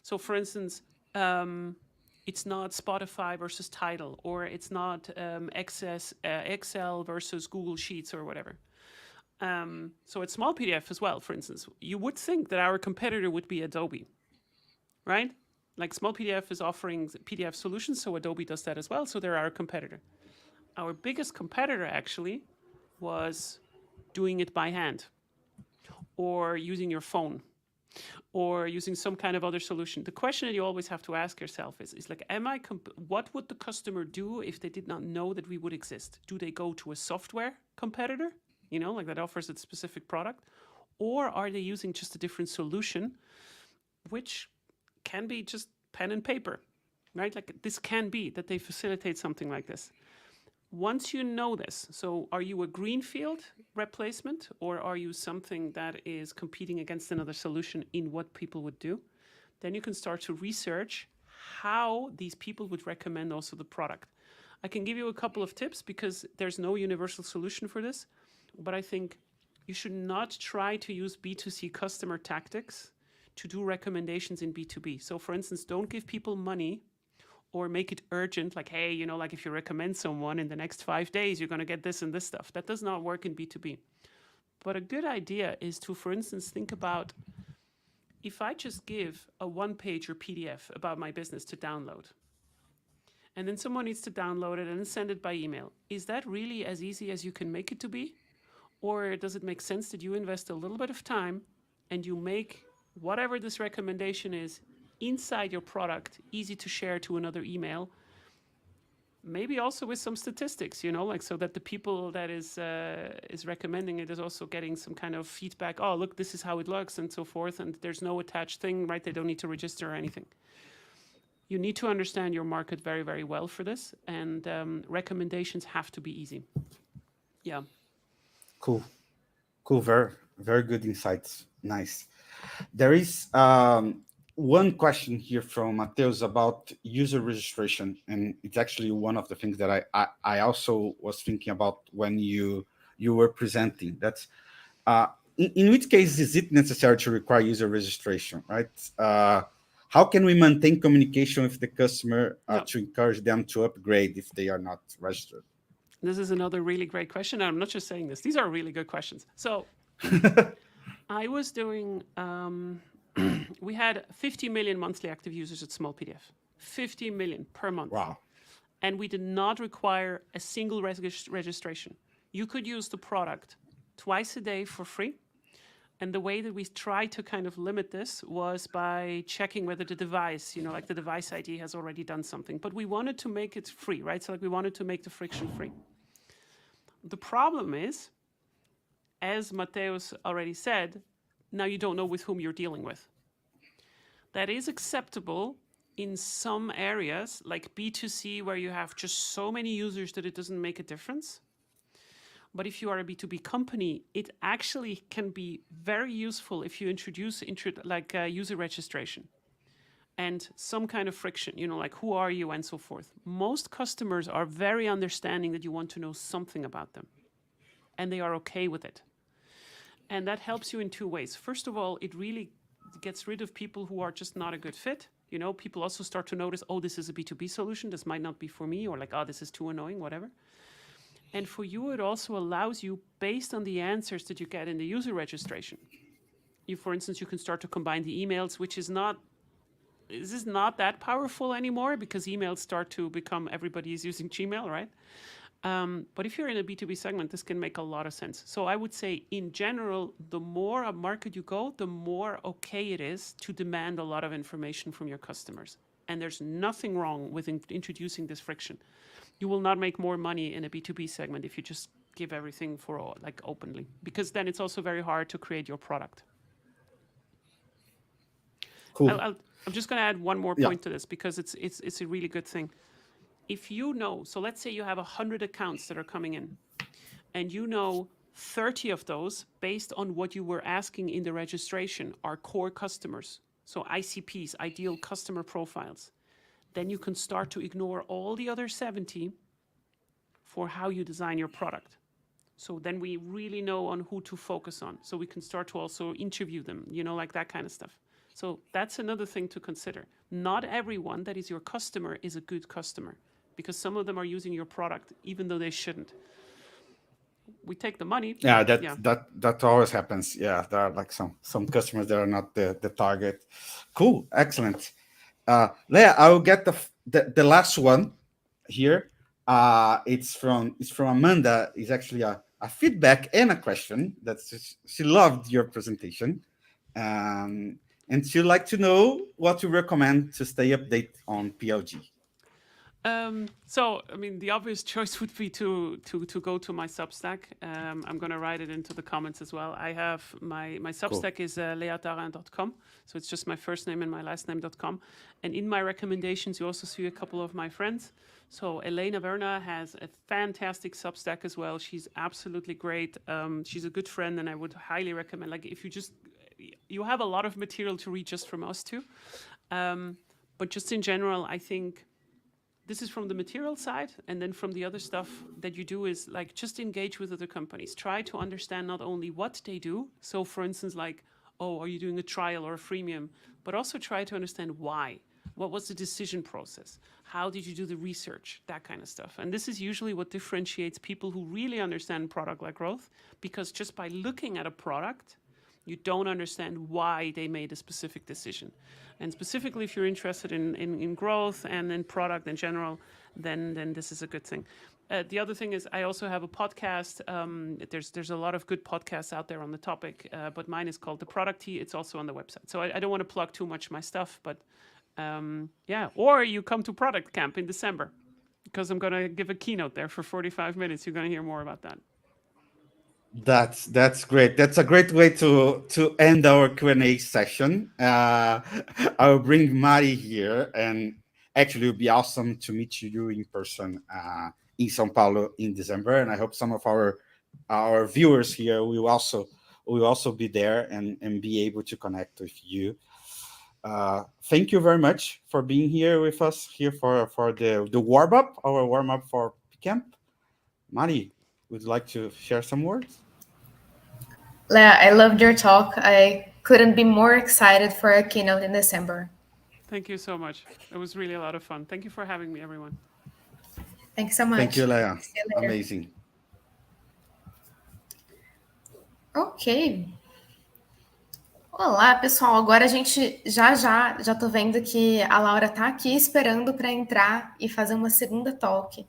So for instance, it's not Spotify versus Tidal, or it's not Excel versus Google Sheets or whatever. So it's small PDF as well, for instance. You would think that our competitor would be Adobe, right? Like small PDF is offering PDF solutions, so Adobe does that as well, so they're our competitor. Our biggest competitor actually was doing it by hand, or using your phone, or using some kind of other solution. The question that you always have to ask yourself is like, what would the customer do if they did not know that we would exist? Do they go to a software competitor, like that offers a specific product? Or are they using just a different solution, which can be just pen and paper, right? Like this can be that they facilitate something like this. Once you know this, so are you a greenfield replacement, or are you something that is competing against another solution in what people would do? Then you can start to research how these people would recommend also the product. I can give you a couple of tips because there's no universal solution for this, but I think you should not try to use B2C customer tactics to do recommendations in B2B. So for instance, don't give people money or make it urgent, like, hey, like if you recommend someone in the next 5 days, you're going to get this and this stuff. That does not work in B2B. But a good idea is to, for instance, think about if I just give a one-page or PDF about my business to download, and then someone needs to download it and send it by email, is that really as easy as you can make it to be? Or does it make sense that you invest a little bit of time and you make whatever this recommendation is inside your product easy to share to another email, maybe also with some statistics, like so that the people that is recommending it is also getting some kind of feedback. Oh, look, this is how it looks and so forth. And there's no attached thing, right? They don't need to register or anything. You need to understand your market very, very well for this. And recommendations have to be easy. Yeah. Cool. Very, very good insights. Nice. There is one question here from Mateus about user registration, and it's actually one of the things that I also was thinking about when you were presenting. That's in which case is it necessary to require user registration, right? How can we maintain communication with the customer to encourage them to upgrade if they are not registered? This is another really great question. I'm not just saying this. These are really good questions. So I was doing, we had 50 million monthly active users at Small PDF. 50 million per month. Wow. And we did not require a single registration. You could use the product twice a day for free. And the way that we tried to kind of limit this was by checking whether the device, like the device ID has already done something. But we wanted to make it free, right? So like we wanted to make the friction free. The problem is, as Mateus already said, now you don't know with whom you're dealing with. That is acceptable in some areas, like B2C, where you have just so many users that it doesn't make a difference. But if you are a B2B company, it actually can be very useful if you introduce user registration and some kind of friction, like who are you and so forth. Most customers are very understanding that you want to know something about them, and they are okay with it. And that helps you in two ways. First of all, it really gets rid of people who are just not a good fit. People also start to notice, oh, this is a B2B solution, this might not be for me, or like, oh, this is too annoying, whatever. And for you, it also allows you, based on the answers that you get in the user registration, for instance, you can start to combine the emails, which is not that powerful anymore, because emails start to become, everybody is using Gmail, right? But if you're in a B2B segment, this can make a lot of sense. So I would say, in general, the more a market you go, the more okay it is to demand a lot of information from your customers. And there's nothing wrong with introducing this friction. You will not make more money in a B2B segment if you just give everything for all, like openly, because then it's also very hard to create your product. Cool. I'm just going to add one more point to this, because it's a really good thing. If you know, so let's say you have 100 accounts that are coming in, and 30 of those, based on what you were asking in the registration, are core customers, so ICPs, ideal customer profiles, then you can start to ignore all the other 70 for how you design your product. So then we really know on who to focus on. So we can start to also interview them, like that kind of stuff. So that's another thing to consider. Not everyone that is your customer is a good customer, because some of them are using your product even though they shouldn't. We take the money. Yeah, that always happens. Yeah, there are like some customers that are not the target. Cool, excellent. Leah, I will get the last one here. It's from Amanda. It's actually a feedback and a question. She loved your presentation, and she'd like to know what you recommend to stay updated on PLG. So, I mean, the obvious choice would be to go to my Substack. I'm going to write it into the comments as well. I have my Substack is leahtharin.com. So it's just my first name and my last name.com. And in my recommendations, you also see a couple of my friends. So Elena Verna has a fantastic Substack as well. She's absolutely great. She's a good friend, and I would highly recommend, like, if you have a lot of material to read just from us too. But just in general, I think this is from the material side, and then from the other stuff that you do is like just engage with other companies. Try to understand not only what they do. So for instance, like, oh, are you doing a trial or a freemium? But also try to understand why. What was the decision process? How did you do the research? That kind of stuff. And this is usually what differentiates people who really understand product-led growth, because just by looking at a product, you don't understand why they made a specific decision. And specifically, if you're interested in growth and in product in general, then this is a good thing. The other thing is I also have a podcast. There's a lot of good podcasts out there on the topic, but mine is called The Product Tea. It's also on the website. So I don't want to plug too much my stuff, but or you come to Product Camp in December, because I'm going to give a keynote there for 45 minutes. You're going to hear more about that. That's great. That's a great way to end our Q&A session. I will bring Mari here, and actually it would be awesome to meet you in person in São Paulo in December. And I hope some of our viewers here will also be there and be able to connect with you. Thank you very much for being here with us here for the warm-up, our warm-up for Camp. Mari, would you like to share some words? Leah, I loved your talk. I couldn't be more excited for a keynote in December. Thank you so much. It was really a lot of fun. Thank you for having me, everyone. Thanks so much. Thank you, Leah. See you later. Amazing. Ok. Olá, pessoal. Agora a gente já tô vendo que a Laura tá aqui esperando para entrar e fazer uma segunda talk.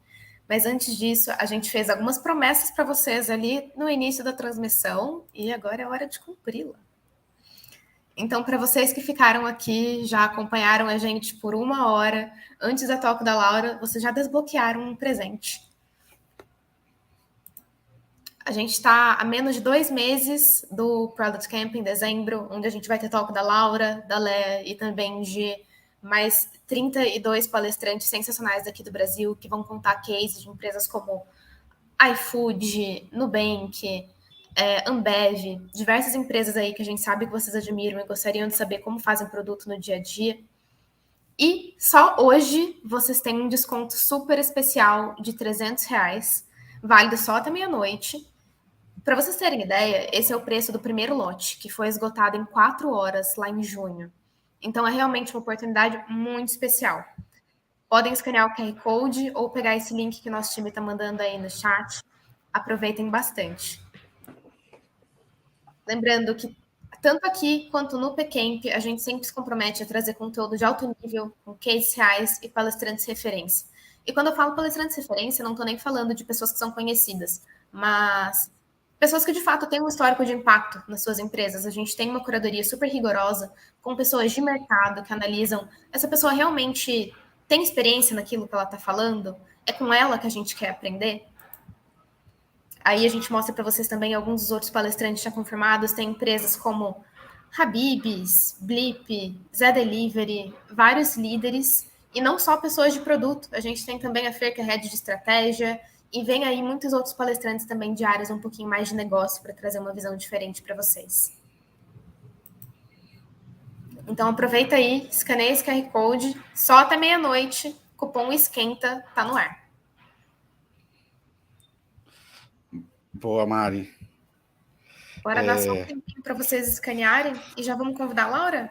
Mas antes disso, a gente fez algumas promessas para vocês ali no início da transmissão e agora é hora de cumpri-la. Então, para vocês que ficaram aqui, já acompanharam a gente por 1 hora antes da talk da Laura, vocês já desbloquearam um presente. A gente está a menos de 2 meses do Product Camp em dezembro, onde a gente vai ter talk da Laura, da Leah e também de mais 32 palestrantes sensacionais daqui do Brasil, que vão contar cases de empresas como iFood, Nubank, Ambev, diversas empresas aí que a gente sabe que vocês admiram e gostariam de saber como fazem produto no dia a dia. E só hoje vocês têm um desconto super especial de R$300, válido só até meia-noite. Para vocês terem ideia, esse é o preço do primeiro lote, que foi esgotado em 4 horas lá em junho. Então é realmente uma oportunidade muito especial. Podem escanear o QR Code ou pegar esse link que nosso time está mandando aí no chat. Aproveitem bastante. Lembrando que tanto aqui quanto no PCamp, a gente sempre se compromete a trazer conteúdo de alto nível, com cases reais e palestrantes referência. E quando eu falo palestrantes referência, não estou nem falando de pessoas que são conhecidas, mas pessoas que de fato têm um histórico de impacto nas suas empresas. A gente tem uma curadoria super rigorosa, com pessoas de mercado que analisam essa pessoa realmente tem experiência naquilo que ela está falando? É com ela que a gente quer aprender? Aí a gente mostra para vocês também alguns dos outros palestrantes já confirmados. Tem empresas como Habib's, Blip, Zé Delivery, vários líderes, e não só pessoas de produto. A gente tem também a Fer, que é head de estratégia, e vem aí muitos outros palestrantes também de áreas um pouquinho mais de negócio para trazer uma visão diferente para vocês. Então aproveita aí, escaneia esse QR Code, só até meia-noite, cupom Esquenta tá no ar. Boa, Mari. Bora dar só um tempinho para vocês escanearem e já vamos convidar a Laura?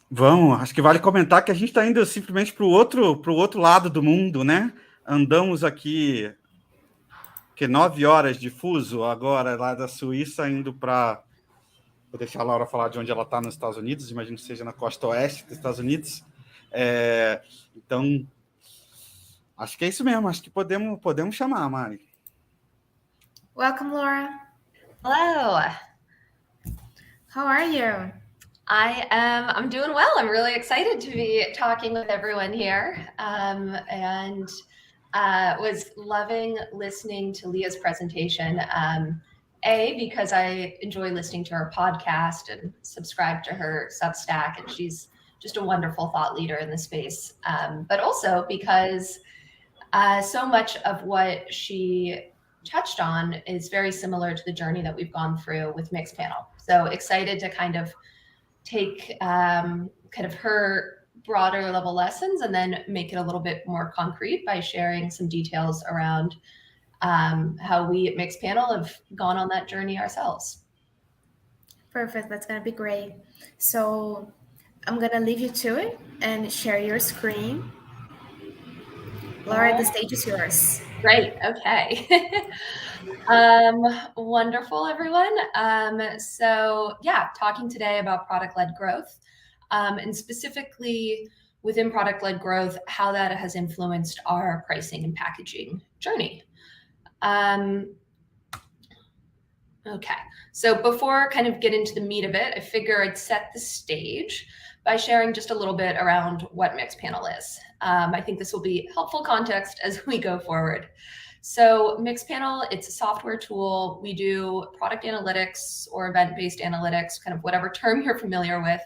Vamos, acho que vale comentar que a gente está indo simplesmente para o outro lado do mundo, né? Andamos aqui, 9 horas de fuso agora, lá da Suíça, indo para... Vou deixar a Laura falar de onde ela está nos Estados Unidos, imagino que seja na costa oeste dos Estados Unidos. Então, acho que é isso mesmo, acho que podemos chamar, Mari. Welcome, Laura. Hello. How are you? I'm doing well. I'm really excited to be talking with everyone here, and was loving listening to Leah's presentation. Because I enjoy listening to her podcast and subscribe to her Substack, and she's just a wonderful thought leader in the space. But also because so much of what she touched on is very similar to the journey that we've gone through with Mixpanel. So excited to kind of take kind of her broader level lessons and then make it a little bit more concrete by sharing some details around how we at Mixpanel have gone on that journey ourselves. Perfect. That's going to be great. So I'm going to leave you to it and share your screen. Laura, the stage is yours. Great. Okay. Wonderful, everyone. So yeah, talking today about product-led growth, and specifically within product-led growth, how that has influenced our pricing and packaging journey. Okay, so before kind of get into the meat of it, I figure I'd set the stage by sharing just a little bit around what Mixpanel is. I think this will be helpful context as we go forward. So Mixpanel, it's a software tool. We do product analytics or event-based analytics, kind of whatever term you're familiar with,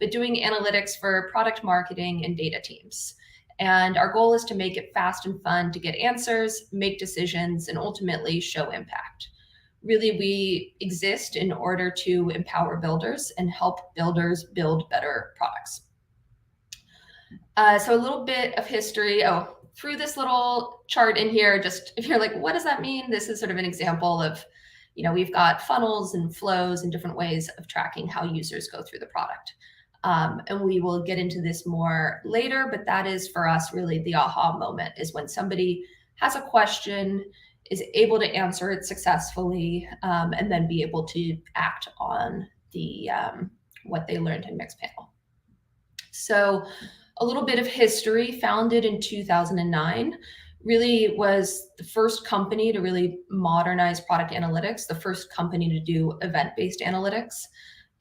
but doing analytics for product marketing and data teams. And our goal is to make it fast and fun to get answers, make decisions, and ultimately show impact. Really, we exist in order to empower builders and help builders build better products. So a little bit of history. Through this little chart in here, just if you're like, what does that mean? This is sort of an example of, we've got funnels and flows and different ways of tracking how users go through the product. And we will get into this more later, but that is for us really the aha moment is when somebody has a question, is able to answer it successfully, and then be able to act on the what they learned in Mixpanel. So a little bit of history. Founded in 2009, really was the first company to really modernize product analytics, the first company to do event-based analytics.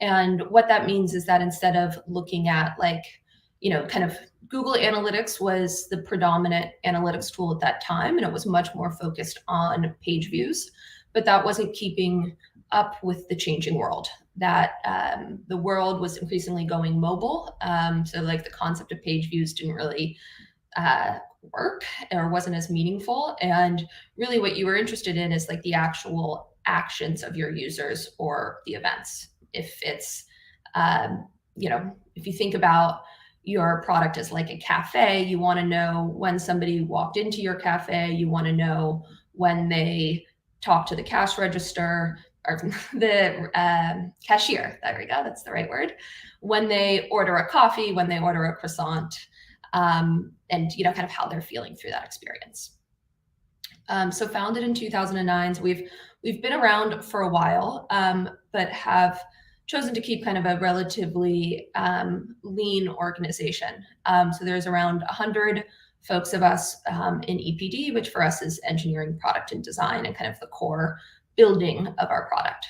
And what that means is that instead of looking at kind of Google Analytics was the predominant analytics tool at that time, and it was much more focused on page views, but that wasn't keeping up with the changing world. that the world was increasingly going mobile. So like the concept of page views didn't really work or wasn't as meaningful. And really what you were interested in is like the actual actions of your users or the events. If it's, if you think about your product as like a cafe, you want to know when somebody walked into your cafe, you want to know when they talked to the cash register or the cashier, there we go, that's the right word, when they order a coffee, when they order a croissant, and kind of how they're feeling through that experience. So founded in 2009, so we've been around for a while, but have chosen to keep kind of a relatively lean organization. So there's around 100 folks of us in EPD, which for us is engineering, product, and design, and kind of the core building of our product.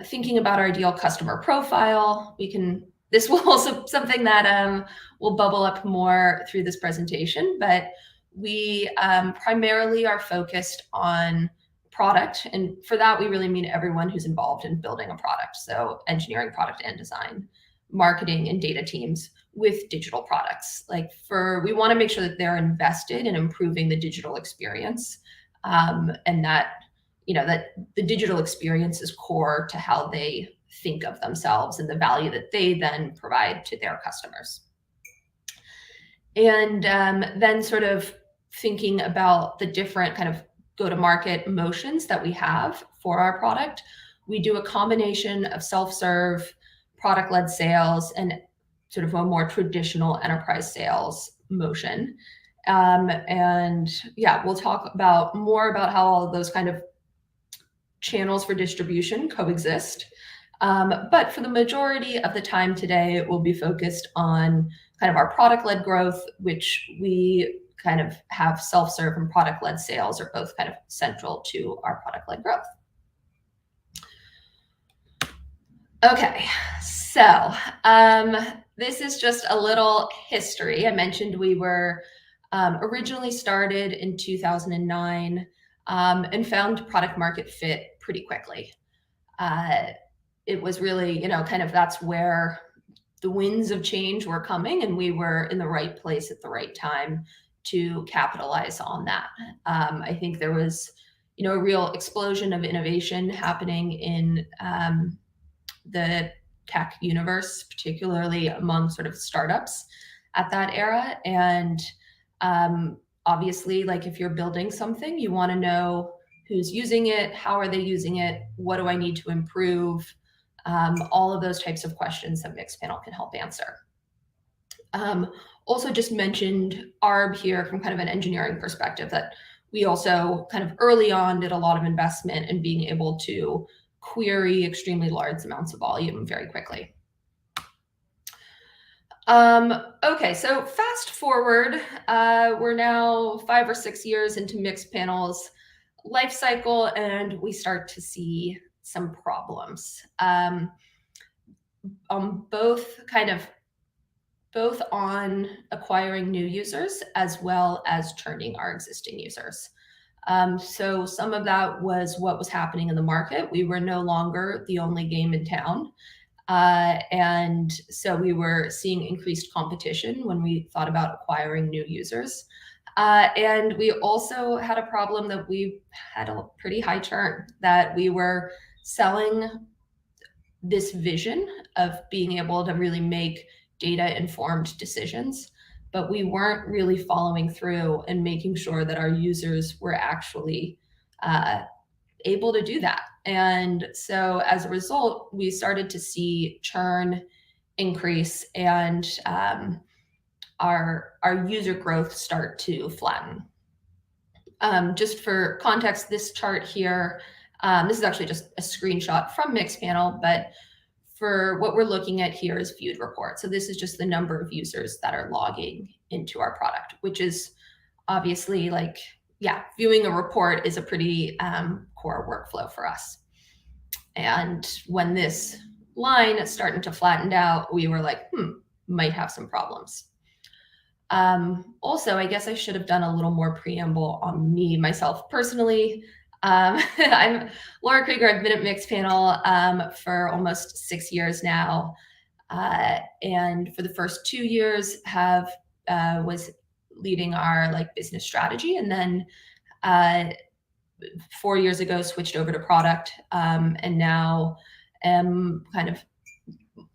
Thinking about our ideal customer profile, this will also something that will bubble up more through this presentation, but we primarily are focused on product. And for that, we really mean everyone who's involved in building a product. So engineering, product, and design, marketing, and data teams with digital products. We want to make sure that they're invested in improving the digital experience, and that the digital experience is core to how they think of themselves and the value that they then provide to their customers. And then sort of thinking about the different kind of go-to-market motions that we have for our product. We do a combination of self-serve, product-led sales, and sort of a more traditional enterprise sales motion. We'll talk more about how all of those kind of channels for distribution coexist. But for the majority of the time today, we'll be focused on kind of our product-led growth, which we kind of have self-serve and product-led sales are both kind of central to our product-led growth. Okay, so this is just a little history. I mentioned we were originally started in 2009 and found product market fit pretty quickly. It was really, kind of that's where the winds of change were coming, and we were in the right place at the right time to capitalize on that. I think there was, a real explosion of innovation happening in the tech universe, particularly among sort of startups at that era. And obviously, if you're building something, you want to know who's using it, how are they using it, what do I need to improve, all of those types of questions that Mixpanel can help answer. Also just mentioned ARB here from kind of an engineering perspective, that we also kind of early on did a lot of investment in being able to query extremely large amounts of volume very quickly. Okay, so fast forward, we're now 5 or 6 years into Mixpanel's life cycle, and we start to see some problems. Both on acquiring new users as well as churning our existing users. So some of that was what was happening in the market. We were no longer the only game in town. And so we were seeing increased competition when we thought about acquiring new users. And we also had a problem that we had a pretty high churn, that we were selling this vision of being able to really make data-informed decisions, but we weren't really following through and making sure that our users were actually able to do that. And so as a result, we started to see churn increase and our user growth start to flatten. Just for context, this chart here, this is actually just a screenshot from Mixpanel, but for what we're looking at here is viewed report. So this is just the number of users that are logging into our product, which is obviously viewing a report is a pretty core workflow for us. And when this line is starting to flatten out, we were like, might have some problems. Also, I guess I should have done a little more preamble on myself personally. I'm Laura Krieger. I've been at Mixpanel for almost 6 years now. And for the first 2 years was leading our business strategy. And then 4 years ago, switched over to product, and now am kind of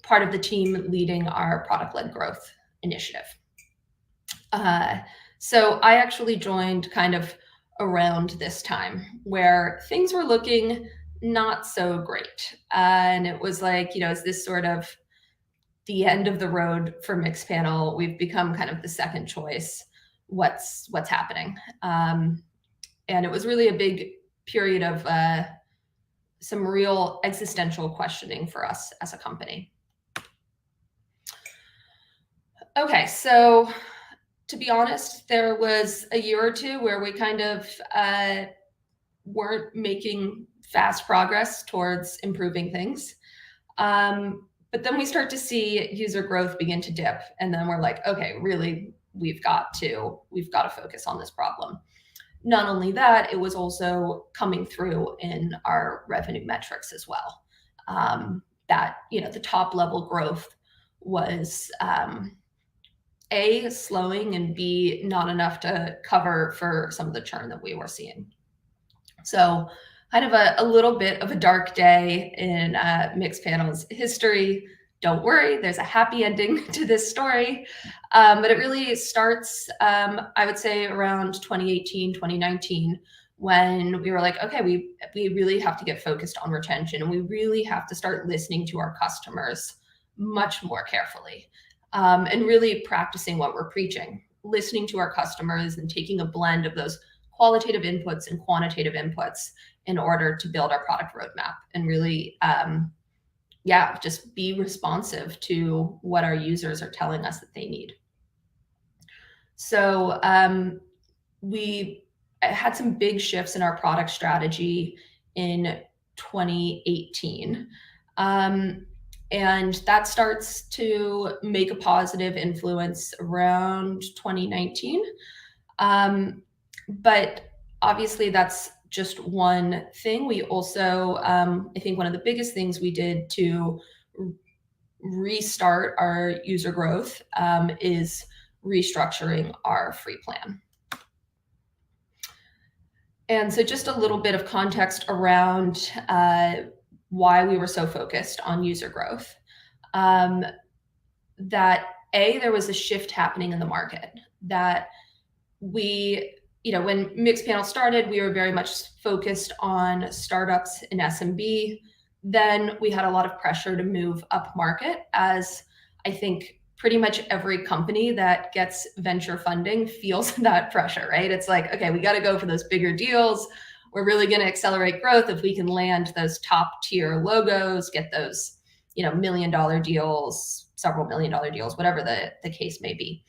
part of the team leading our product-led growth initiative. So I actually joined kind of around this time where things were looking not so great. And it was is this sort of the end of the road for Mixpanel? We've become kind of the second choice. What's happening? And it was really a big period of some real existential questioning for us as a company. Okay, so to be honest, there was a year or two where we kind of weren't making fast progress towards improving things. But then we start to see user growth begin to dip. And then we're like, okay, really, we've got to focus on this problem. Not only that, it was also coming through in our revenue metrics as well. That, the top level growth was A, slowing, and B, not enough to cover for some of the churn that we were seeing. So kind of a little bit of a dark day in Mixpanel's history. Don't worry, there's a happy ending to this story. But it really starts, I would say, around 2018, 2019, when we were like, okay, we really have to get focused on retention, and we really have to start listening to our customers much more carefully, and really practicing what we're preaching, listening to our customers and taking a blend of those qualitative inputs and quantitative inputs in order to build our product roadmap and really, just be responsive to what our users are telling us that they need. So we had some big shifts in our product strategy in 2018. And that starts to make a positive influence around 2019. But obviously that's just one thing. We also, I think one of the biggest things we did to restart our user growth is restructuring our free plan. And so just a little bit of context around why we were so focused on user growth. That there was a shift happening in the market, that we, when Mixpanel started, we were very much focused on startups in SMB. Then we had a lot of pressure to move up market, as I think pretty much every company that gets venture funding feels that pressure, right? It's like, okay, we got to go for those bigger deals. We're really going to accelerate growth if we can land those top tier logos, get those, $1 million deals, several $1 million deals, whatever the case may be.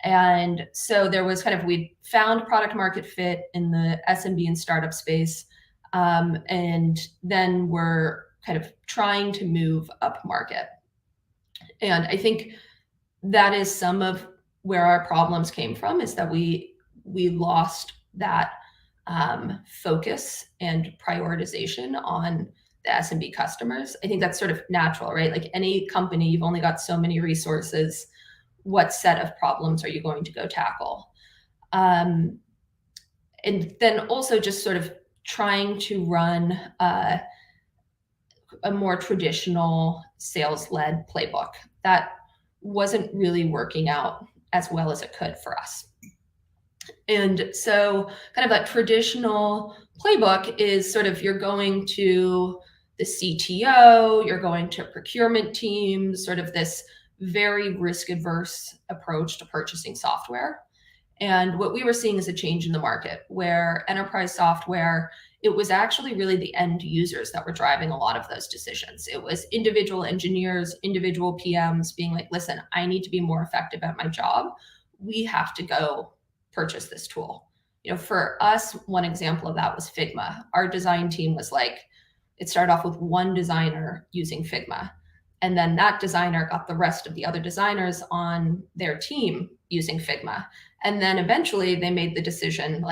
And so there was we found product market fit in the SMB and startup space. And then we're kind of trying to move up market. And I think that is some of where our problems came from, is that we lost that focus and prioritization on the SMB customers. I think that's sort of natural, right? Like any company, you've only got so many resources. What set of problems are you going to go tackle? And then also just sort of trying to run a more traditional sales-led playbook that wasn't really working out as well as it could for us. And so kind of that traditional playbook is sort of, you're going to the CTO, you're going to procurement teams, sort of this very risk-averse approach to purchasing software. And what we were seeing is a change in the market, where enterprise software, it was actually really the end users that were driving a lot of those decisions. It was individual engineers, individual PMs being like, listen, I need to be more effective at my job. We have to go purchase this tool. For us, one example of that was Figma. Our design team was it started off with one designer using Figma. And then that designer got the rest of the other designers on their team using Figma. And then eventually they made the decision,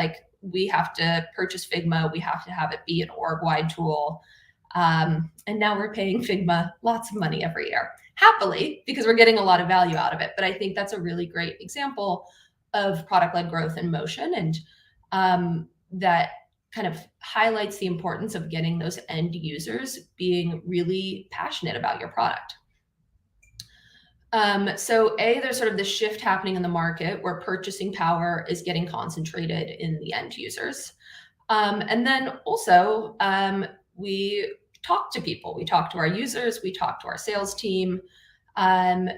we have to purchase Figma. We have to have it be an org-wide tool. And now we're paying Figma lots of money every year, happily, because we're getting a lot of value out of it. But I think that's a really great example of product-led growth in motion, and that kind of highlights the importance of getting those end users being really passionate about your product. So there's sort of this shift happening in the market where purchasing power is getting concentrated in the end users. And then also, we talk to people, we talk to our users, we talk to our sales team. And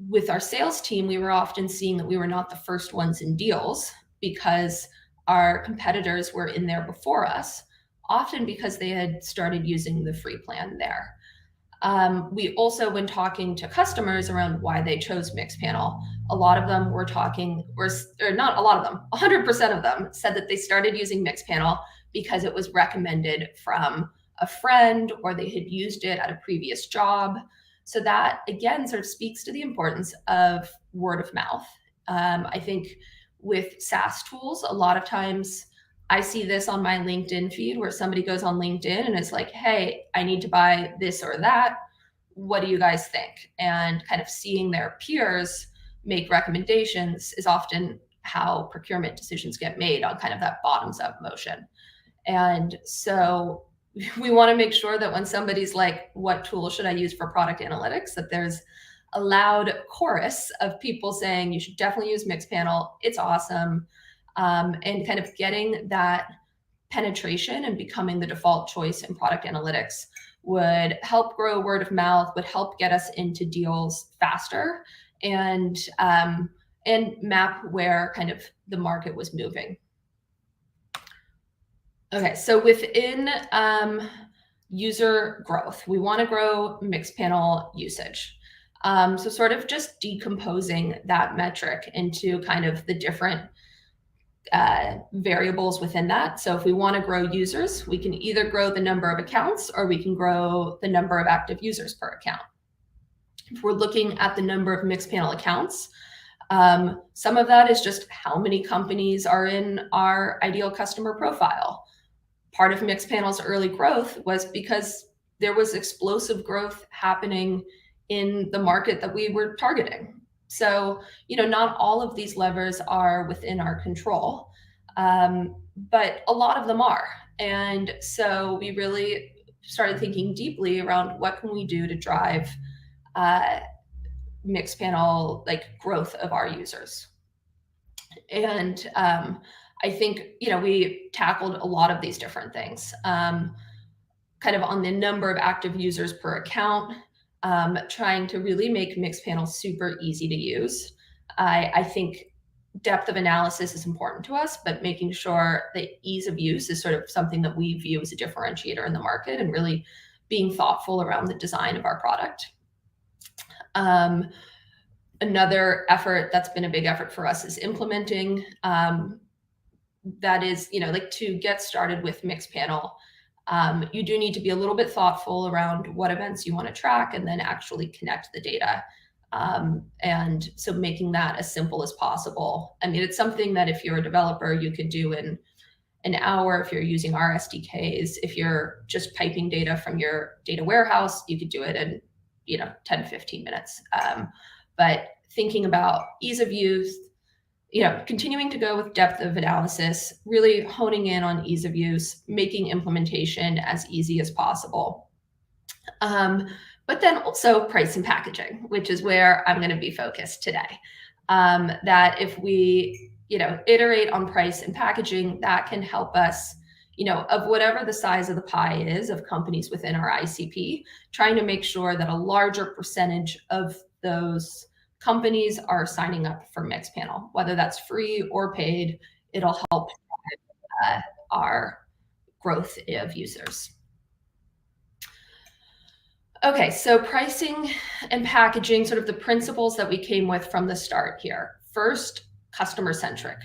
with our sales team, we were often seeing that we were not the first ones in deals because our competitors were in there before us, often because they had started using the free plan there. We also, when talking to customers around why they chose Mixpanel, a lot of them were talking, or not a lot of them, 100% of them said that they started using Mixpanel because it was recommended from a friend or they had used it at a previous job. So that, again, sort of speaks to the importance of word of mouth. I think with SaaS tools, a lot of times I see this on my LinkedIn feed where somebody goes on LinkedIn and is like, hey, I need to buy this or that. What do you guys think? And kind of seeing their peers make recommendations is often how procurement decisions get made on kind of that bottoms up motion. And so we want to make sure that when somebody's like, what tool should I use for product analytics, that there's a loud chorus of people saying you should definitely use Mixpanel. It's awesome. And kind of getting that penetration and becoming the default choice in product analytics would help grow word of mouth, would help get us into deals faster, and map where kind of the market was moving. Okay, so within user growth, we want to grow Mixpanel usage. So sort of just decomposing that metric into kind of the different variables within that. So if we want to grow users, we can either grow the number of accounts or we can grow the number of active users per account. If we're looking at the number of Mixpanel accounts, some of that is just how many companies are in our ideal customer profile. Part of Mixpanel's early growth was because there was explosive growth happening in the market that we were targeting. So, not all of these levers are within our control, but a lot of them are. And so we really started thinking deeply around what can we do to drive Mixpanel growth of our users. And I think, we tackled a lot of these different things, kind of on the number of active users per account, trying to really make Mixpanel super easy to use. I think depth of analysis is important to us, but making sure that ease of use is sort of something that we view as a differentiator in the market, and really being thoughtful around the design of our product. Another effort that's been a big effort for us is implementing. That is, to get started with Mixpanel, you do need to be a little bit thoughtful around what events you want to track and then actually connect the data. And so making that as simple as possible. I mean, it's something that if you're a developer, you could do in an hour. If you're using our SDKs, if you're just piping data from your data warehouse, you could do it in 10 to 15 minutes. But thinking about ease of use, continuing to go with depth of analysis, really honing in on ease of use, making implementation as easy as possible. But then also price and packaging, which is where I'm going to be focused today. That if we, iterate on price and packaging, that can help us, of whatever the size of the pie is of companies within our ICP, trying to make sure that a larger percentage of those companies are signing up for Mixpanel, whether that's free or paid. It'll help our growth of users. Okay, so pricing and packaging, sort of the principles that we came with from the start here. First, customer centric.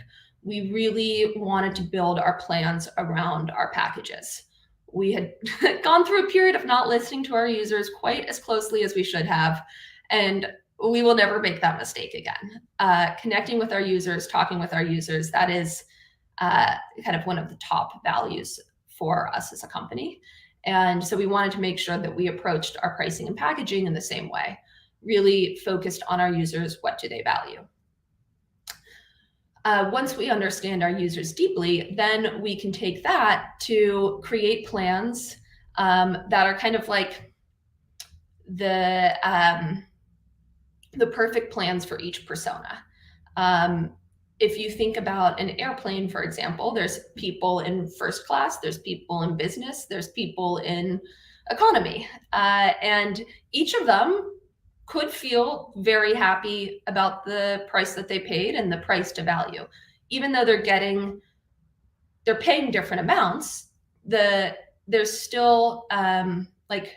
We really wanted to build our plans around our packages. We had gone through a period of not listening to our users quite as closely as we should have. And we will never make that mistake again. Connecting with our users, talking with our users, that is kind of one of the top values for us as a company. And so we wanted to make sure that we approached our pricing and packaging in the same way, really focused on our users. What do they value? Once we understand our users deeply, then we can take that to create plans that are kind of like the perfect plans for each persona. If you think about an airplane, for example, there's people in first class, there's people in business, there's people in economy, and each of them could feel very happy about the price that they paid and the price to value. Even though they're paying different amounts, there's still like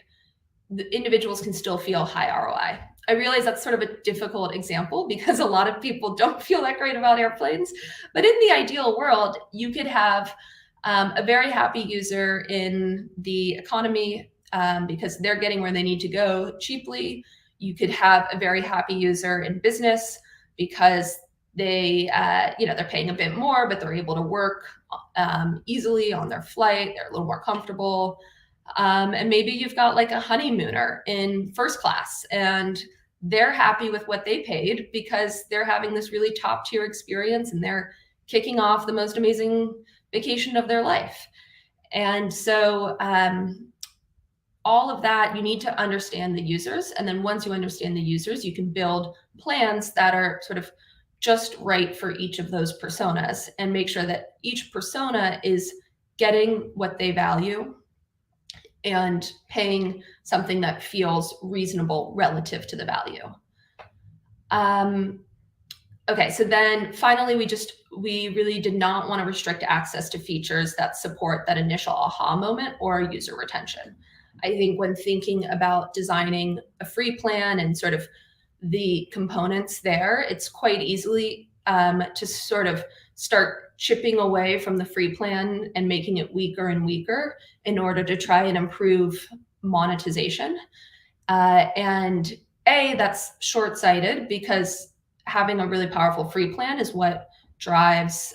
the individuals can still feel high ROI. I realize that's sort of a difficult example because a lot of people don't feel that great about airplanes, but in the ideal world, you could have a very happy user in the economy because they're getting where they need to go cheaply. You could have a very happy user in business because they're paying a bit more, but they're able to work easily on their flight. They're a little more comfortable. And maybe you've got like a honeymooner in first class and they're happy with what they paid because they're having this really top tier experience and they're kicking off the most amazing vacation of their life. And so all of that, you need to understand the users. And then once you understand the users, you can build plans that are sort of just right for each of those personas and make sure that each persona is getting what they value and paying something that feels reasonable relative to the value. Okay, so then finally, we really did not want to restrict access to features that support that initial aha moment or user retention. I think when thinking about designing a free plan and sort of the components there, it's quite easily to sort of start chipping away from the free plan and making it weaker and weaker in order to try and improve monetization. And that's short-sighted because having a really powerful free plan is what drives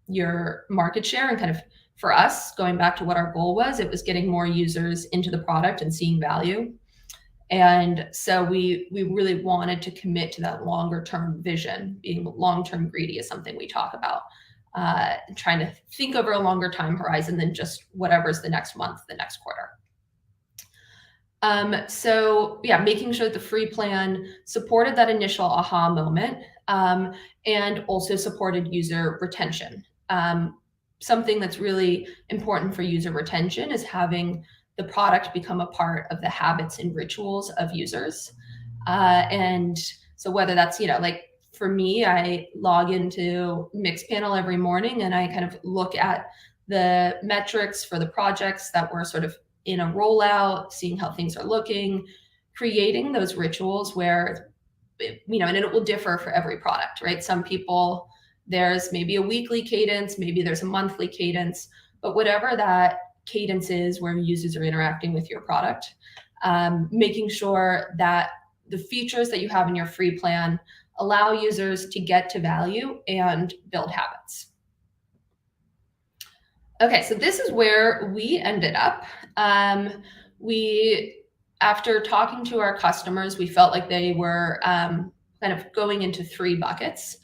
your market share. And kind of for us, going back to what our goal was, it was getting more users into the product and seeing value. And so we really wanted to commit to that longer term vision. Being long-term greedy is something we talk about, trying to think over a longer time horizon than just whatever's the next month, the next quarter. So yeah, making sure the free plan supported that initial aha moment and also supported user retention. Something that's really important for user retention is having the product become a part of the habits and rituals of users. And so whether that's, like for me, I log into Mixpanel every morning and I kind of look at the metrics for the projects that were sort of in a rollout, seeing how things are looking, creating those rituals where, and it will differ for every product, right? Some people, there's maybe a weekly cadence, maybe there's a monthly cadence, but whatever that cadence is where users are interacting with your product, making sure that the features that you have in your free plan allow users to get to value and build habits. Okay, so this is where we ended up. After talking to our customers, we felt like they were kind of going into three buckets.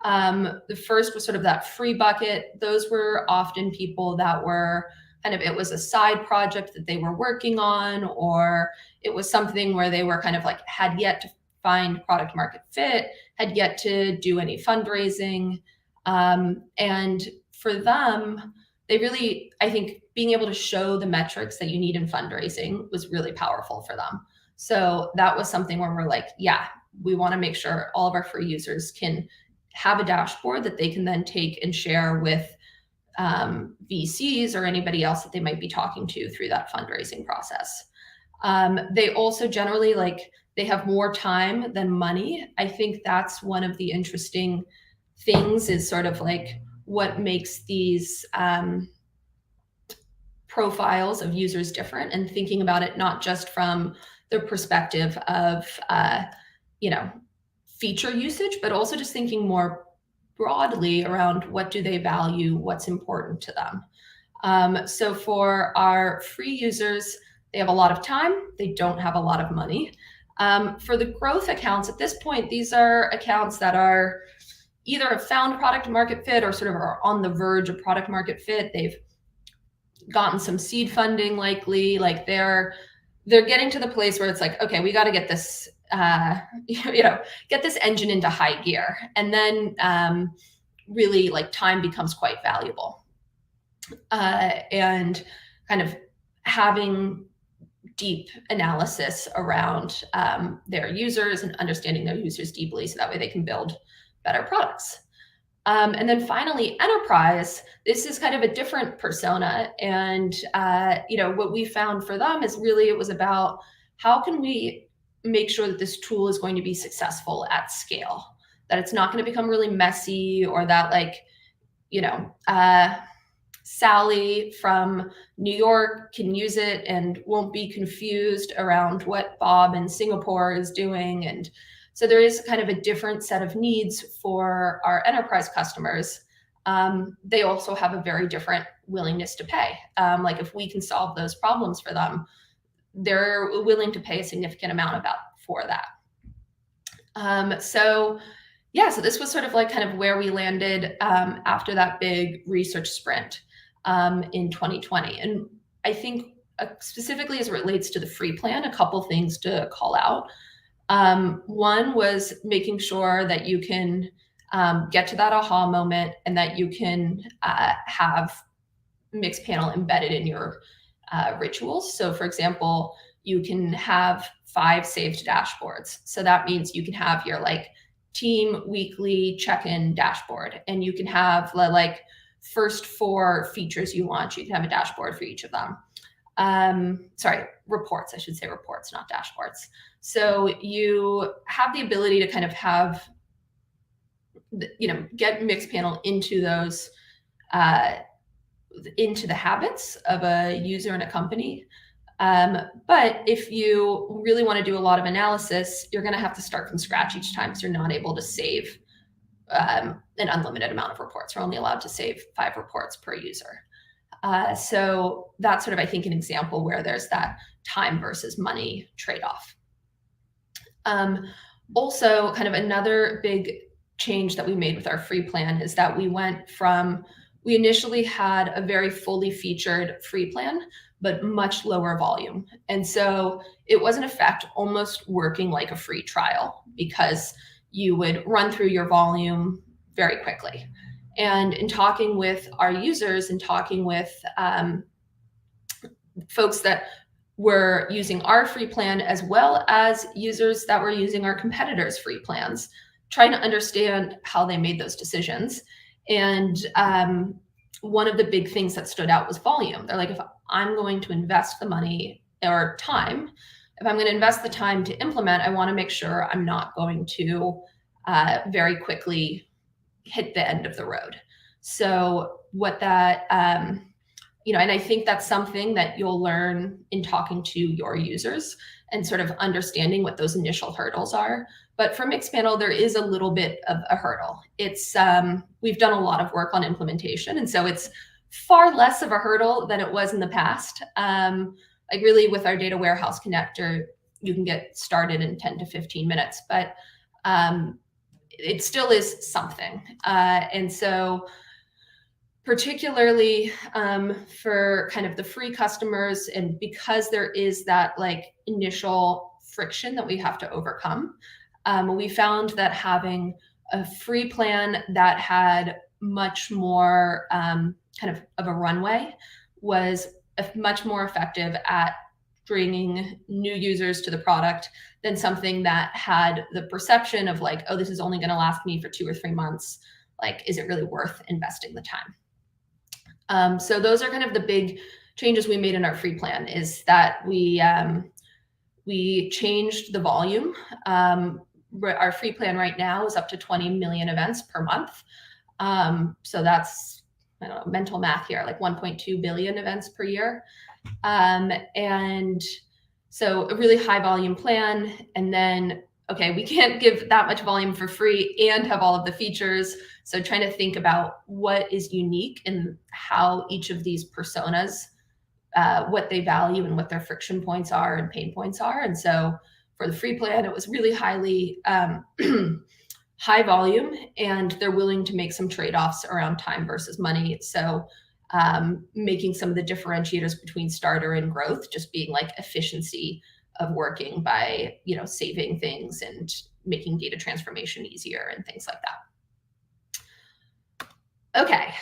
The first was sort of that free bucket. Those were often people that were it was a side project that they were working on, or it was something where they were kind of like had yet to find product market fit, had yet to do any fundraising. And for them, they really, I think being able to show the metrics that you need in fundraising was really powerful for them. So that was something where we're like, yeah, we want to make sure all of our free users can have a dashboard that they can then take and share with VCs or anybody else that they might be talking to through that fundraising process. They also generally they have more time than money. I think that's one of the interesting things is sort of like what makes these profiles of users different, and thinking about it not just from the perspective of feature usage, but also just thinking more broadly around what do they value, what's important to them. So for our free users, they have a lot of time, they don't have a lot of money. For the growth accounts, at this point, these are accounts that are either have found product market fit or sort of are on the verge of product market fit. They've gotten some seed funding, likely, like they're getting to the place where it's like, okay, we got to get this, get this engine into high gear. And then really like time becomes quite valuable. And kind of having deep analysis around their users and understanding their users deeply, so that way they can build better products. And then finally, enterprise, this is kind of a different persona. And what we found for them is really, it was about how can we make sure that this tool is going to be successful at scale, that it's not going to become really messy, or that Sally from New York can use it and won't be confused around what Bob in Singapore is doing. And so there is kind of a different set of needs for our enterprise customers. They also have a very different willingness to pay. Like if we can solve those problems for them, they're willing to pay a significant amount for that. So this was sort of like kind of where we landed after that big research sprint in 2020. And I think specifically as it relates to the free plan, a couple things to call out. One was making sure that you can get to that aha moment, and that you can have Mixpanel embedded in your rituals. So for example, you can have 5 saved dashboards. So that means you can have your team weekly check-in dashboard, and you can have first 4 features you want. You can have a dashboard for each of them. Reports, I should say reports, not dashboards. So you have the ability to kind of have, get Mixpanel into those, into the habits of a user and a company. But if you really want to do a lot of analysis, you're going to have to start from scratch each time, because you're not able to save an unlimited amount of reports. We're only allowed to save 5 reports per user. So that's sort of, I think, an example where there's that time versus money trade-off. Also, kind of another big change that we made with our free plan is that we initially had a very fully featured free plan, but much lower volume. And so it was in effect almost working like a free trial, because you would run through your volume very quickly. And in talking with our users and talking with folks that were using our free plan, as well as users that were using our competitors' free plans, trying to understand how they made those decisions. And one of the big things that stood out was volume. They're like, if I'm going to invest the money or time, if I'm going to invest the time to implement, I want to make sure I'm not going to very quickly hit the end of the road. So what that, and I think that's something that you'll learn in talking to your users and sort of understanding what those initial hurdles are. But for Mixpanel, there is a little bit of a hurdle. It's we've done a lot of work on implementation, and so it's far less of a hurdle than it was in the past. Really with our data warehouse connector, you can get started in 10 to 15 minutes, but it still is something. And so particularly for kind of the free customers, and because there is that initial friction that we have to overcome, we found that having a free plan that had much more kind of a runway was much more effective at bringing new users to the product than something that had the perception of oh, this is only going to last me for 2 or 3 months. Is it really worth investing the time? So those are kind of the big changes we made in our free plan, is that we changed the volume. Our free plan right now is up to 20 million events per month. So that's, I don't know, mental math here, 1.2 billion events per year. And so a really high volume plan. And then okay, we can't give that much volume for free and have all of the features. So trying to think about what is unique and how each of these personas, what they value and what their friction points are and pain points are. And so for the free plan, it was really highly high volume, and they're willing to make some trade-offs around time versus money. So making some of the differentiators between starter and growth just being like efficiency of working by, saving things and making data transformation easier and things like that. Okay,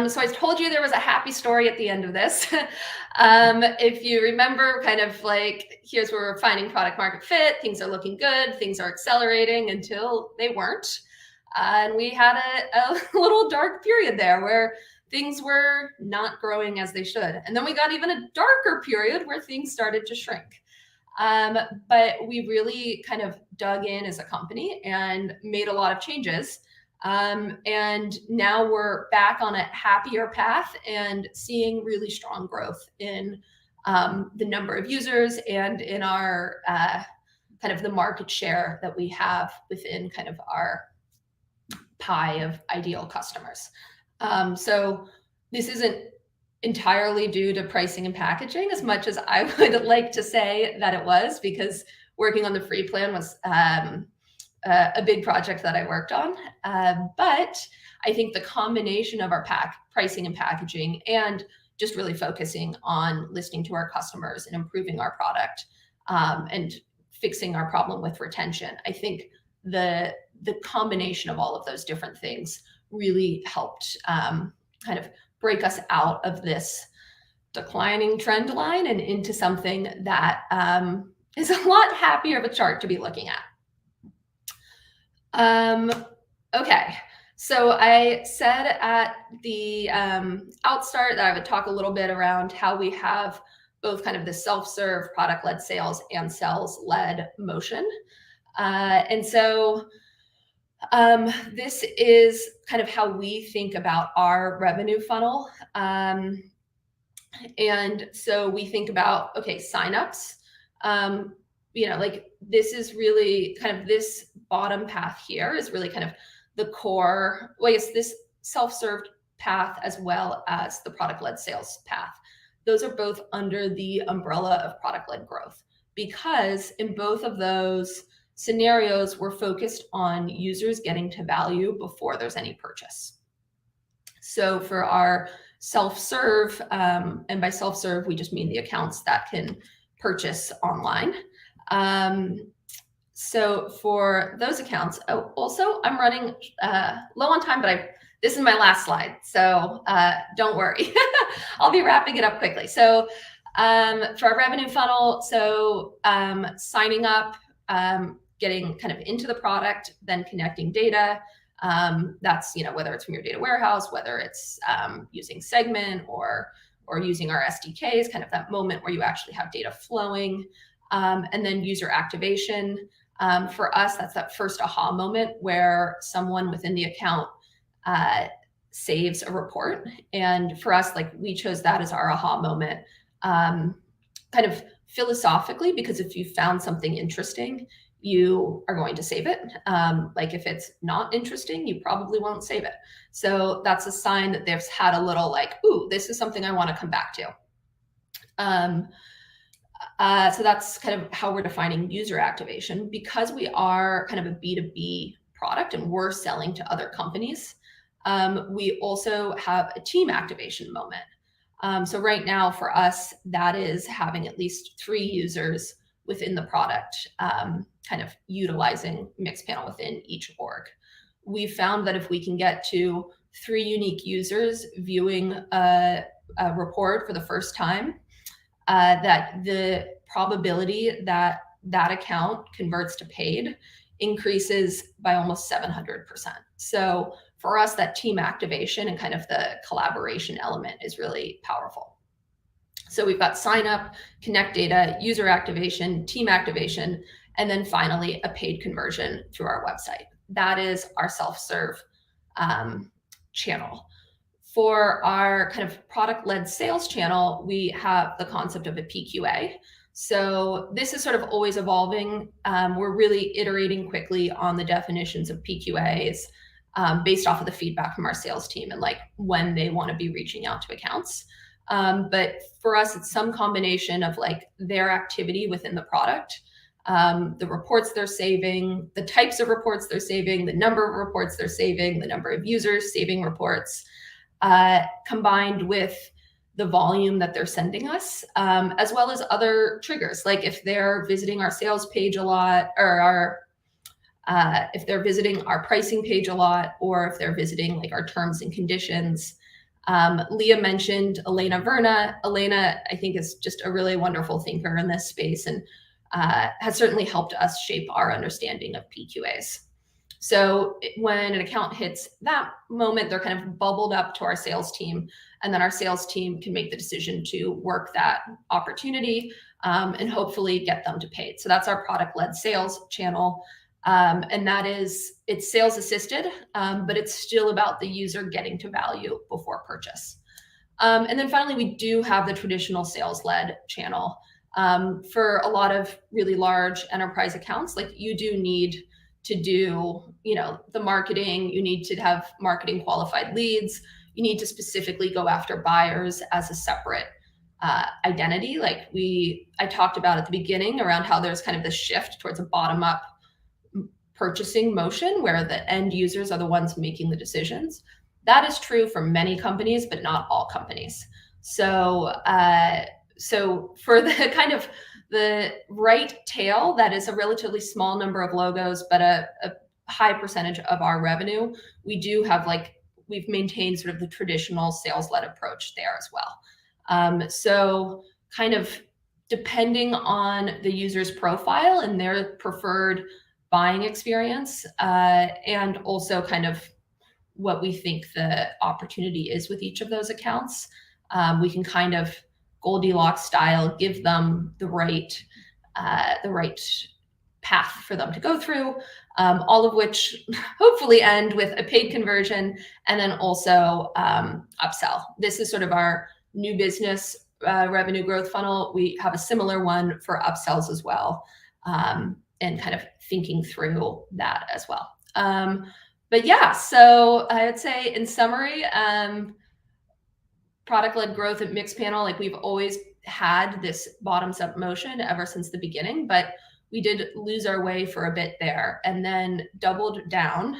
so I told you there was a happy story at the end of this. If you remember, kind of like, here's where we're finding product market fit, things are looking good, things are accelerating until they weren't. And we had a little dark period there where things were not growing as they should. And then we got even a darker period where things started to shrink. But we really kind of dug in as a company and made a lot of changes. And now we're back on a happier path and seeing really strong growth in the number of users and in our kind of the market share that we have within kind of our pie of ideal customers. So this isn't entirely due to pricing and packaging as much as I would like to say that it was, because working on the free plan was a big project that I worked on. But I think the combination of our pricing and packaging and just really focusing on listening to our customers and improving our product and fixing our problem with retention, I think the combination of all of those different things really helped kind of break us out of this declining trend line and into something that is a lot happier of a chart to be looking at. Okay, so I said at the outstart that I would talk a little bit around how we have both kind of the self-serve product-led sales and sales-led motion. And so this is kind of how we think about our revenue funnel. And so we think about, okay, signups, like this is really kind of this bottom path here is really kind of the core, well, yes, this self-served path as well as the product-led sales path. Those are both under the umbrella of product-led growth, because in both of those scenarios, we're focused on users getting to value before there's any purchase. So for our self-serve, and by self-serve, we just mean the accounts that can purchase online. So for those accounts, also I'm running low on time, but this is my last slide, so don't worry. I'll be wrapping it up quickly. So for our revenue funnel, so signing up, getting kind of into the product, then connecting data. That's, whether it's from your data warehouse, whether it's using Segment or using our SDKs, kind of that moment where you actually have data flowing. And then user activation. For us, that's that first aha moment where someone within the account saves a report. And for us, like, we chose that as our aha moment, kind of philosophically, because if you found something interesting, you are going to save it. Like if it's not interesting, you probably won't save it. So that's a sign that they've had a little like, ooh, this is something I want to come back to. So that's kind of how we're defining user activation. Because we are kind of a B2B product and we're selling to other companies, we also have a team activation moment. So right now for us, that is having at least 3 users within the product, kind of utilizing Mixpanel within each org. We found that if we can get to 3 unique users viewing a report for the first time, that the probability that that account converts to paid increases by almost 700%. So for us, that team activation and kind of the collaboration element is really powerful. So we've got sign up, connect data, user activation, team activation, and then finally a paid conversion through our website. That is our self-serve channel. For our kind of product-led sales channel, we have the concept of a PQA. So this is sort of always evolving. We're really iterating quickly on the definitions of PQAs based off of the feedback from our sales team and like when they want to be reaching out to accounts. But for us, it's some combination of like their activity within the product, the reports they're saving, the types of reports they're saving, the number of reports they're saving, the number of users saving reports, combined with the volume that they're sending us, as well as other triggers. Like if they're visiting our sales page a lot, or if they're visiting our pricing page a lot, or if they're visiting like our terms and conditions. Leah mentioned Elena Verna. Elena, I think, is just a really wonderful thinker in this space and has certainly helped us shape our understanding of PQAs. So when an account hits that moment, they're kind of bubbled up to our sales team, and then our sales team can make the decision to work that opportunity and hopefully get them to paid. So that's our product-led sales channel. And that is, it's sales assisted, but it's still about the user getting to value before purchase. And then finally, we do have the traditional sales-led channel. For a lot of really large enterprise accounts, like you do need to do, the marketing, you need to have marketing qualified leads, you need to specifically go after buyers as a separate identity. Like I talked about at the beginning around how there's kind of this shift towards a bottom-up purchasing motion where the end users are the ones making the decisions. That is true for many companies, but not all companies. So for the kind of the right tail, that is a relatively small number of logos, but a high percentage of our revenue, we do have we've maintained sort of the traditional sales-led approach there as well. So kind of depending on the user's profile and their preferred buying experience, and also kind of what we think the opportunity is with each of those accounts, we can kind of Goldilocks style give them the right path for them to go through, all of which hopefully end with a paid conversion and then also upsell. This is sort of our new business revenue growth funnel. We have a similar one for upsells as well, and kind of thinking through that as well. But yeah, so I would say in summary, product-led growth at Mixpanel, like we've always had this bottoms-up motion ever since the beginning, but we did lose our way for a bit there and then doubled down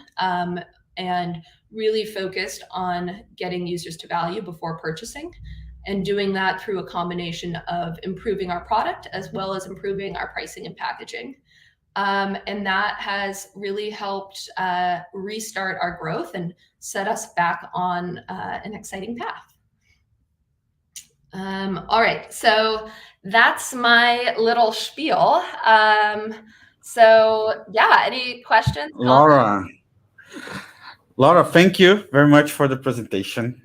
and really focused on getting users to value before purchasing, and doing that through a combination of improving our product as well as improving our pricing and packaging. And that has really helped restart our growth and set us back on an exciting path. All right, so that's my little spiel. So yeah, any questions? Laura, thank you very much for the presentation.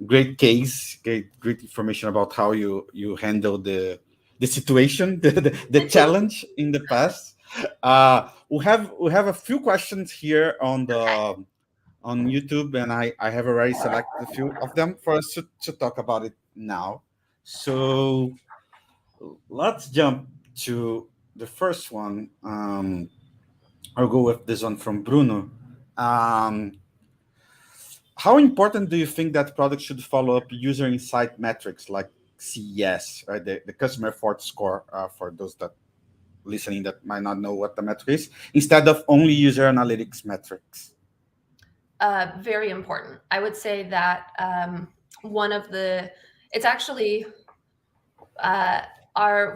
Great case, great information about how you handle the situation, the challenge in the past. We have a few questions here on YouTube, and I have already selected a few of them for us to talk about it now. So let's jump to the first one. I'll go with this one from Bruno. How important do you think that product should follow up user insight metrics like CES, right? The customer effort score, for those that listening that might not know what the metric is, instead of only user analytics metrics? Very important. I would say that it's actually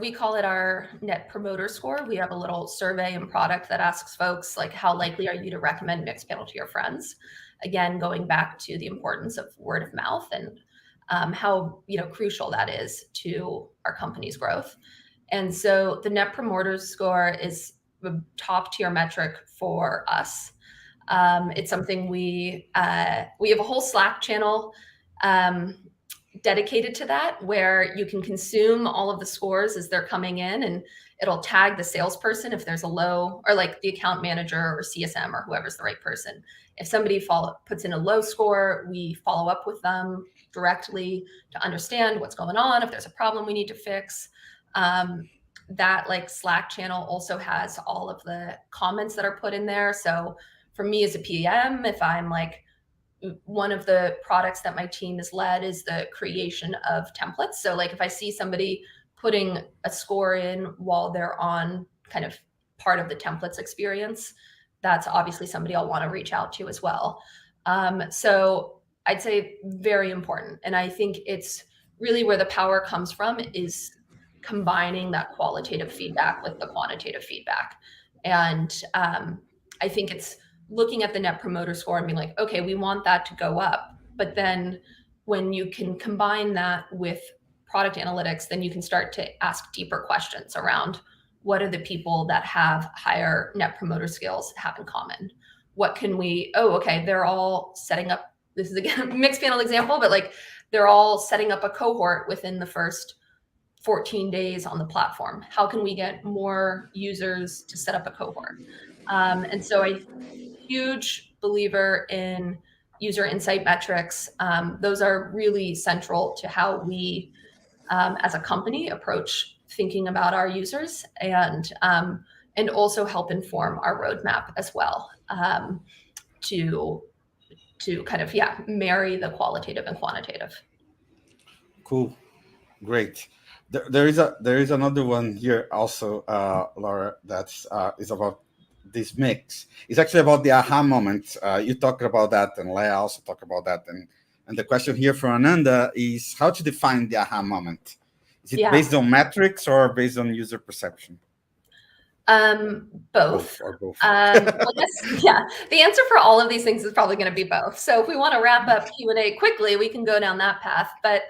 we call it our net promoter score. We have a little survey and product that asks folks like, how likely are you to recommend Mixpanel to your friends? Again, going back to the importance of word of mouth and how crucial that is to our company's growth. And so the net promoter score is a top tier metric for us. It's something we have a whole Slack channel dedicated to that, where you can consume all of the scores as they're coming in, and it'll tag the salesperson if there's a low, or like the account manager or CSM or whoever's the right person. If somebody puts in a low score, we follow up with them directly to understand what's going on, if there's a problem we need to fix. That like Slack channel also has all of the comments that are put in there. So for me as a PM, if I'm like, one of the products that my team has led is the creation of templates. So like if I see somebody putting a score in while they're on kind of part of the templates experience, that's obviously somebody I'll want to reach out to as well. So I'd say very important. And I think it's really where the power comes from is combining that qualitative feedback with the quantitative feedback. And I think it's looking at the net promoter score and being like, okay, we want that to go up. But then when you can combine that with product analytics, then you can start to ask deeper questions around what are the people that have higher net promoter skills have in common? What can we, okay, they're all setting up, this is again a Mixpanel example, but like they're all setting up a cohort within the first 14 days on the platform. How can we get more users to set up a cohort? And so I'm a huge believer in user insight metrics. Those are really central to how we, as a company, approach thinking about our users, and also help inform our roadmap as well, to kind of marry the qualitative and quantitative. Cool, great. There is another one here also, Laura, that is about this mix. It's actually about the aha moment. You talked about that, and Leah also talked about that. And the question here from Ananda is how to define the aha moment. Is it based on metrics or based on user perception? Both. Or both. The answer for all of these things is probably going to be both. So if we want to wrap up Q&A quickly, we can go down that path. But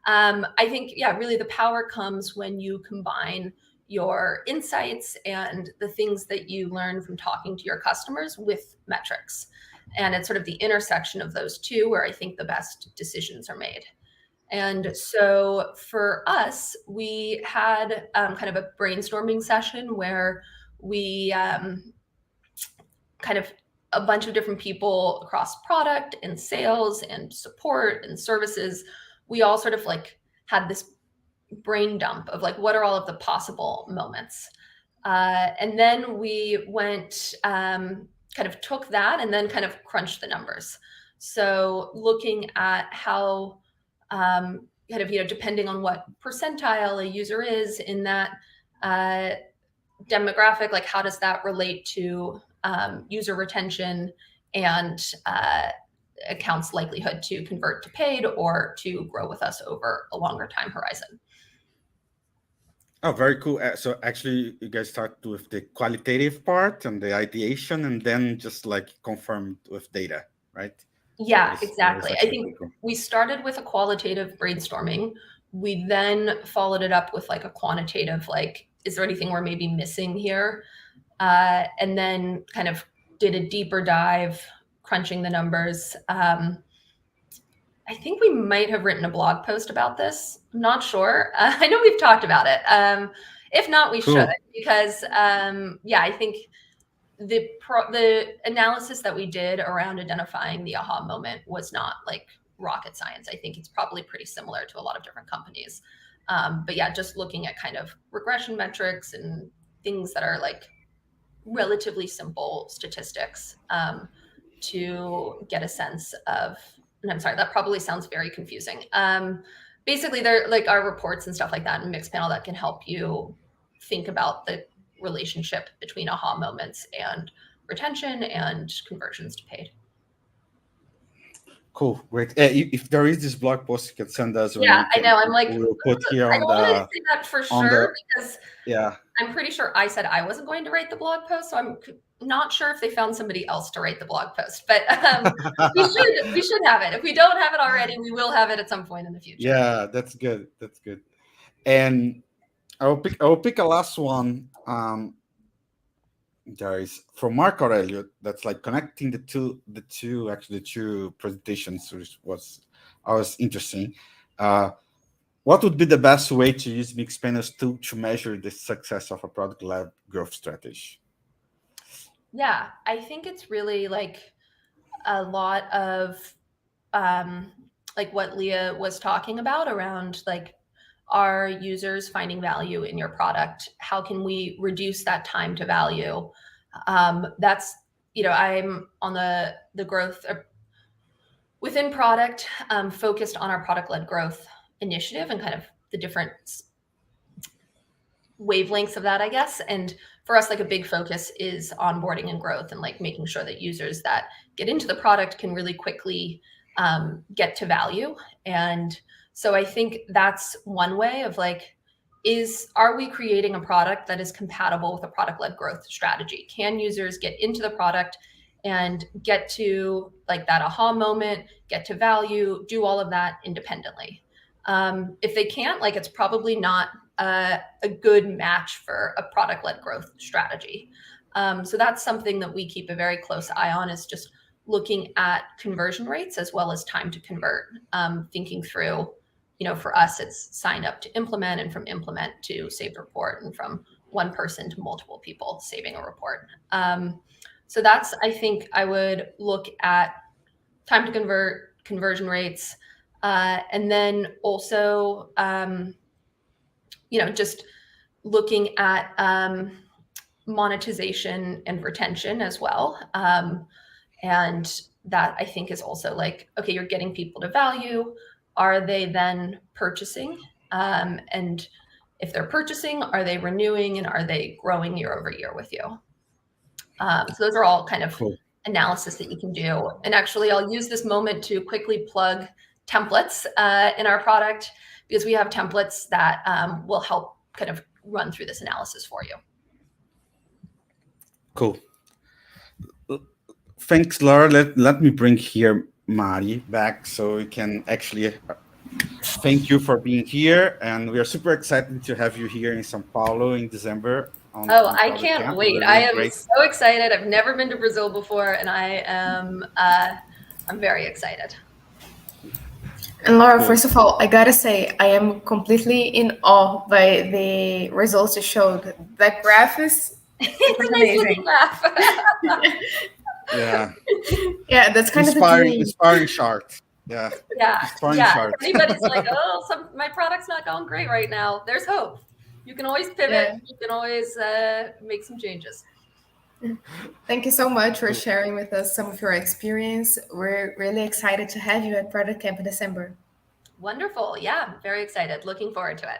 I think, really the power comes when you combine your insights and the things that you learn from talking to your customers with metrics. And it's sort of the intersection of those two where I think the best decisions are made. And so for us, we had kind of a brainstorming session where we kind of a bunch of different people across product and sales and support and services, we all sort of like had this brain dump of like, what are all of the possible moments? And then we went, kind of took that and then kind of crunched the numbers. So looking at how, kind of, depending on what percentile a user is in that demographic, like how does that relate to user retention and accounts likelihood to convert to paid or to grow with us over a longer time horizon. Oh, very cool. So actually you guys start with the qualitative part and the ideation and then just like confirm with data, right? Yeah, exactly. I think we started with a qualitative brainstorming. We then followed it up with like a quantitative, like, is there anything we're maybe missing here? And then kind of did a deeper dive, crunching the numbers. I think we might have written a blog post about this. I'm not sure. I know we've talked about it. If not, we should, because I think the analysis that we did around identifying the aha moment was not like rocket science. I think it's probably pretty similar to a lot of different companies. But just looking at kind of regression metrics and things that are like relatively simple statistics to get a sense of, and I'm sorry, that probably sounds very confusing. Basically, they're like our reports and stuff like that in Mixpanel that can help you think about the relationship between aha moments and retention and conversions to paid. Cool, great. If there is this blog post, you can send us. I know. I'm like, we'll put here on I don't want to say that for sure because I'm pretty sure I said I wasn't going to write the blog post, so I'm not sure if they found somebody else to write the blog post. But we should have it. If we don't have it already, we will have it at some point in the future. Yeah, that's good. That's good. And I'll pick a last one. There is from Mark Aurelio. That's like connecting the two presentations, which was interesting. What would be the best way to use Mixpanel's tool to measure the success of a product-led growth strategy? Yeah, I think it's really like a lot of like what Leah was talking about around like are users finding value in your product? How can we reduce that time to value? That's, I'm on the growth within product, focused on our product-led growth initiative and kind of the different wavelengths of that, I guess. And for us, like a big focus is onboarding and growth, and like making sure that users that get into the product can really quickly get to value. And so I think that's one way of like, are we creating a product that is compatible with a product-led growth strategy? Can users get into the product and get to like that aha moment, get to value, do all of that independently? If they can't, like, it's probably not a good match for a product-led growth strategy. So that's something that we keep a very close eye on, is just looking at conversion rates as well as time to convert, thinking through, for us, it's sign up to implement, and from implement to saved report, and from one person to multiple people saving a report. So that's, I think I would look at time to convert, conversion rates, and then also, just looking at monetization and retention as well. And that, I think, is also like, okay, you're getting people to value. Are they then purchasing? And if they're purchasing, are they renewing, and are they growing year over year with you? So those are all kind of cool analysis that you can do. And actually, I'll use this moment to quickly plug templates in our product, because we have templates that will help kind of run through this analysis for you. Cool. Thanks, Laura. Let me bring here Mari back so we can actually thank you for being here. And we are super excited to have you here in São Paulo in December. I can't wait. Really I am so excited. I've never been to Brazil before, and I'm very excited. And Laura, first of all, I gotta say, I am completely in awe by the results you showed. That graph is amazing. Yeah. Yeah, that's kind inspiring chart. Yeah. Inspiring chart. If anybody's like, my product's not going great right now, there's hope. You can always pivot. Yeah. You can always make some changes. Thank you so much for sharing with us some of your experience. We're really excited to have you at Product Camp in December. Wonderful. Yeah, very excited. Looking forward to it.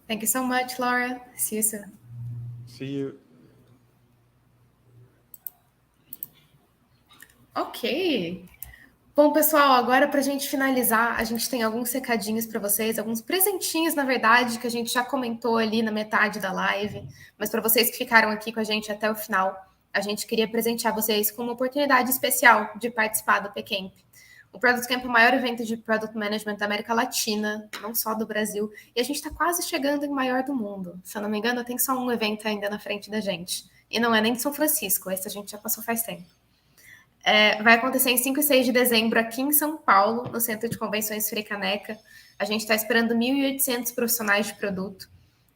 Thank you so much, Laura. See you soon. See you. Ok. Bom, pessoal, agora para a gente finalizar, a gente tem alguns recadinhos para vocês, alguns presentinhos, na verdade, que a gente já comentou ali na metade da live, mas para vocês que ficaram aqui com a gente até o final, a gente queria presentear vocês com uma oportunidade especial de participar do PCamp. O Product Camp é o maior evento de Product Management da América Latina, não só do Brasil, e a gente está quase chegando em maior do mundo. Se eu não me engano, tem só um evento ainda na frente da gente, e não é nem de São Francisco, esse a gente já passou faz tempo. Vai acontecer em 5 e 6 de dezembro aqui em São Paulo, no Centro de Convenções Frei Caneca. A gente está esperando 1.800 profissionais de produto.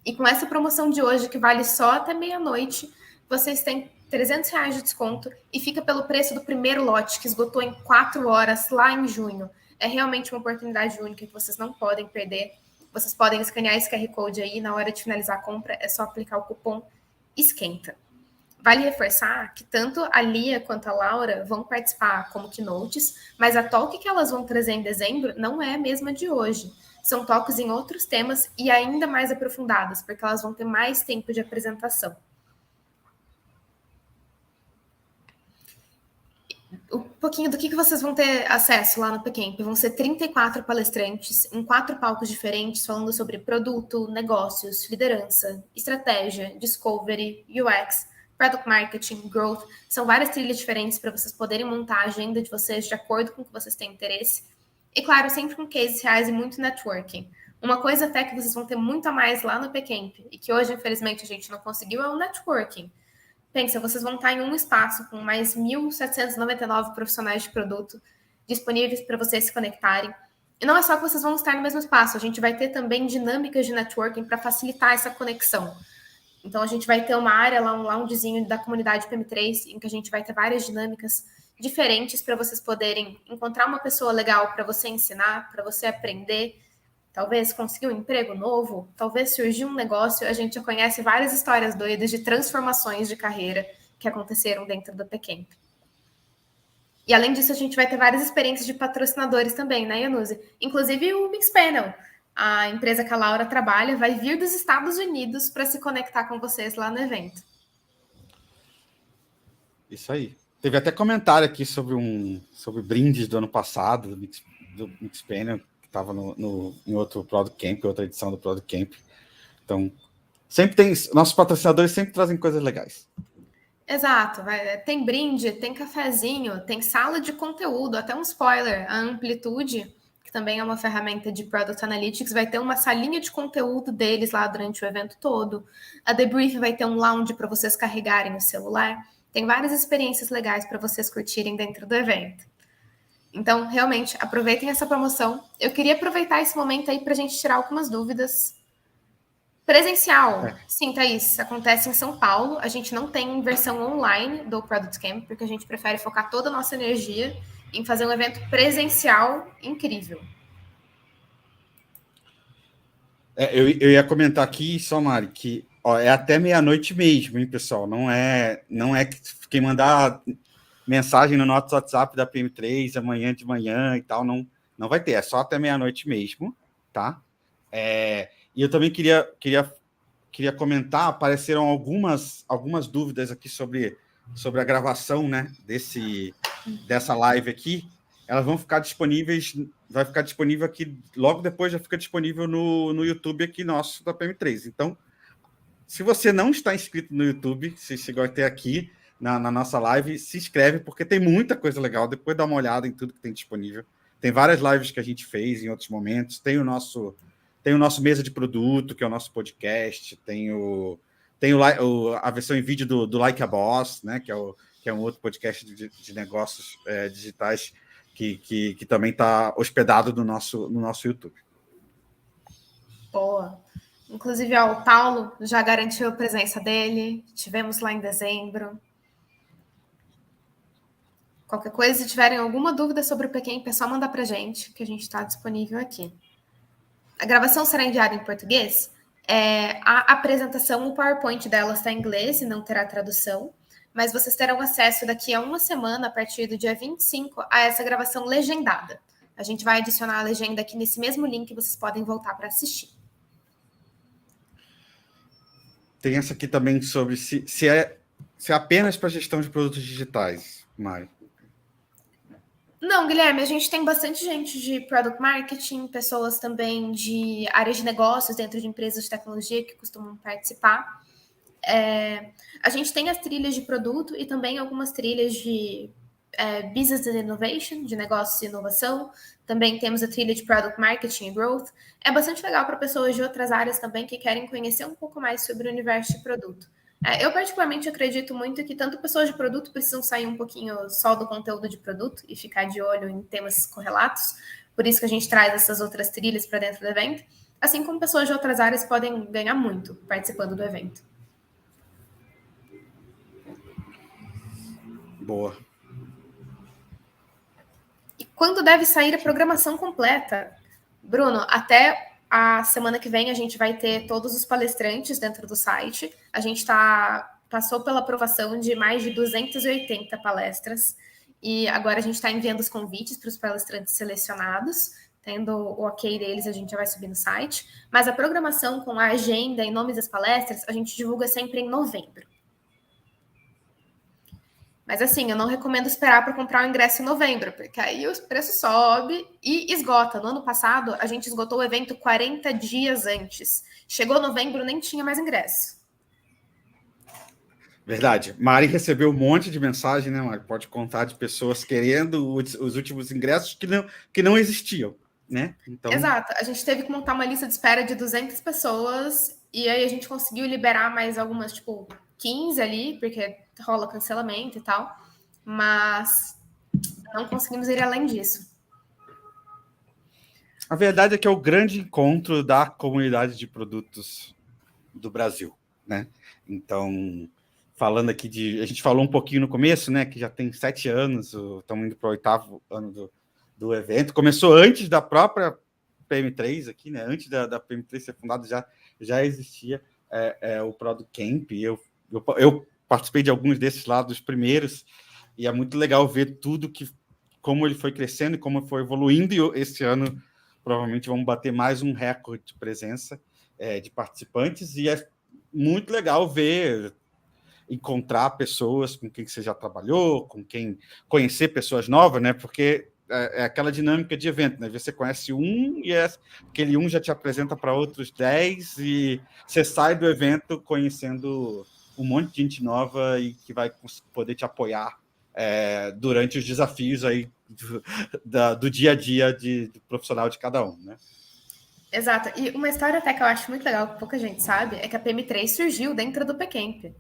E com essa promoção de hoje, que vale só até meia-noite, vocês têm R$300 de desconto e fica pelo preço do primeiro lote, que esgotou em 4 horas lá em junho. É realmente uma oportunidade única que vocês não podem perder. Vocês podem escanear esse QR Code aí, na hora de finalizar a compra, é só aplicar o cupom Esquenta. Vale reforçar que tanto a Leah quanto a Laura vão participar como keynotes, mas a talk que elas vão trazer em dezembro não é a mesma de hoje. São talks em outros temas e ainda mais aprofundadas, porque elas vão ter mais tempo de apresentação. Um pouquinho do que vocês vão ter acesso lá no PCamp. Vão ser 34 palestrantes em 4 palcos diferentes, falando sobre produto, negócios, liderança, estratégia, discovery, UX, Product Marketing, Growth, são várias trilhas diferentes para vocês poderem montar a agenda de vocês de acordo com o que vocês têm interesse. E, claro, sempre com cases reais e muito networking. Uma coisa até que vocês vão ter muito a mais lá no PCamp, e que hoje, infelizmente, a gente não conseguiu, é o networking. Pensa, vocês vão estar em um espaço com mais 1.799 profissionais de produto disponíveis para vocês se conectarem. E não é só que vocês vão estar no mesmo espaço, a gente vai ter também dinâmicas de networking para facilitar essa conexão. Então, a gente vai ter uma área lá, um loungezinho da comunidade PM3, em que a gente vai ter várias dinâmicas diferentes para vocês poderem encontrar uma pessoa legal para você ensinar, para você aprender, talvez conseguiu um emprego novo, talvez surgiu um negócio, a gente já conhece várias histórias doidas de transformações de carreira que aconteceram dentro do Pequeno. E além disso, a gente vai ter várias experiências de patrocinadores também, né, Yanuzi? Inclusive o Mixpanel, a empresa que a Laura trabalha, vai vir dos Estados Unidos para se conectar com vocês lá no evento. Isso aí. Teve até comentário aqui sobre brindes do ano passado, do Mixpanel, que estava em outro Product Camp, outra edição do Product Camp. Então, sempre tem... Nossos patrocinadores sempre trazem coisas legais. Exato. Tem brinde, tem cafezinho, tem sala de conteúdo, até um spoiler. A Amplitude, que também é uma ferramenta de Product Analytics, vai ter uma salinha de conteúdo deles lá durante o evento todo. A Debrief vai ter um lounge para vocês carregarem o celular. Tem várias experiências legais para vocês curtirem dentro do evento. Então, realmente, aproveitem essa promoção. Eu queria aproveitar esse momento aí para a gente tirar algumas dúvidas. Presencial, sim, Thaís, acontece em São Paulo. A gente não tem versão online do Product Camp, porque a gente prefere focar toda a nossa energia em fazer um evento presencial incrível. Eu ia comentar aqui, só, Mari, que é até meia-noite mesmo, hein, pessoal? Não é que quem mandar mensagem no nosso WhatsApp da PM3 amanhã de manhã e tal, não vai ter, é só até meia-noite mesmo, tá? E eu também queria comentar, apareceram algumas dúvidas aqui sobre a gravação, né, dessa live aqui. Elas vão ficar disponíveis, vai ficar disponível aqui, logo depois já fica disponível no YouTube aqui nosso da PM3. Então, se você não está inscrito no YouTube, se chegou até aqui na nossa live, se inscreve, porque tem muita coisa legal. Depois dá uma olhada em tudo que tem disponível. Tem várias lives que a gente fez em outros momentos. Tem o nosso Mesa de Produto, que é o nosso podcast. Tem a versão em vídeo do Like a Boss, né, que é um outro podcast de negócios digitais que também está hospedado no nosso YouTube. Boa. Inclusive, o Paulo já garantiu a presença dele. Tivemos lá em dezembro. Qualquer coisa, se tiverem alguma dúvida sobre o Pequeno, é só mandar para a gente, que a gente está disponível aqui. A gravação será enviada em português. A apresentação, o PowerPoint dela está em inglês e não terá tradução, mas vocês terão acesso daqui a uma semana, a partir do dia 25, a essa gravação legendada. A gente vai adicionar a legenda aqui nesse mesmo link, vocês podem voltar para assistir. Tem essa aqui também sobre se é apenas para gestão de produtos digitais, Mari. Não, Guilherme, a gente tem bastante gente de Product Marketing, pessoas também de áreas de negócios dentro de empresas de tecnologia que costumam participar. A gente tem as trilhas de produto e também algumas trilhas de Business and Innovation, de negócios e inovação. Também temos a trilha de Product Marketing e Growth. É bastante legal para pessoas de outras áreas também que querem conhecer um pouco mais sobre o universo de produto. Eu particularmente acredito muito que tanto pessoas de produto precisam sair um pouquinho só do conteúdo de produto e ficar de olho em temas correlatos. Por isso que a gente traz essas outras trilhas para dentro do evento. Assim como pessoas de outras áreas podem ganhar muito participando do evento. Boa. E quando deve sair a programação completa? Bruno, até a semana que vem a gente vai ter todos os palestrantes dentro do site. A gente passou pela aprovação de mais de 280 palestras e agora a gente está enviando os convites para os palestrantes selecionados. Tendo o ok deles, a gente já vai subir no site. Mas a programação com a agenda e nomes das palestras, a gente divulga sempre em novembro. Mas assim, eu não recomendo esperar para comprar o ingresso em novembro, porque aí o preço sobe e esgota. No ano passado, a gente esgotou o evento 40 dias antes. Chegou novembro, nem tinha mais ingresso. Verdade. Mari recebeu um monte de mensagem, né, Mari? Pode contar de pessoas querendo os últimos ingressos que não existiam, né? Então... Exato. A gente teve que montar uma lista de espera de 200 pessoas e aí a gente conseguiu liberar mais algumas, 15 ali, porque rola cancelamento e tal, mas não conseguimos ir além disso. A verdade é que é o grande encontro da comunidade de produtos do Brasil, né? Então, falando aqui a gente falou um pouquinho no começo, né, que já tem 7 anos, estamos indo para o 8º ano do evento, começou antes da própria PM3 aqui, né? Antes da PM3 ser fundada, já existia o Product Camp. Eu participei de alguns desses lá, dos primeiros, e é muito legal ver como ele foi crescendo e como foi evoluindo, e esse ano provavelmente vamos bater mais um recorde de presença de participantes, e é muito legal encontrar pessoas com quem você já trabalhou, conhecer pessoas novas, né? Porque é aquela dinâmica de evento, né? Você conhece um e aquele um já te apresenta para outros 10 e você sai do evento conhecendo um monte de gente nova e que vai poder te apoiar durante os desafios aí do dia a dia do profissional de cada um, né? Exato. E uma história até que eu acho muito legal, que pouca gente sabe, é que a PM3 surgiu dentro do PCamp.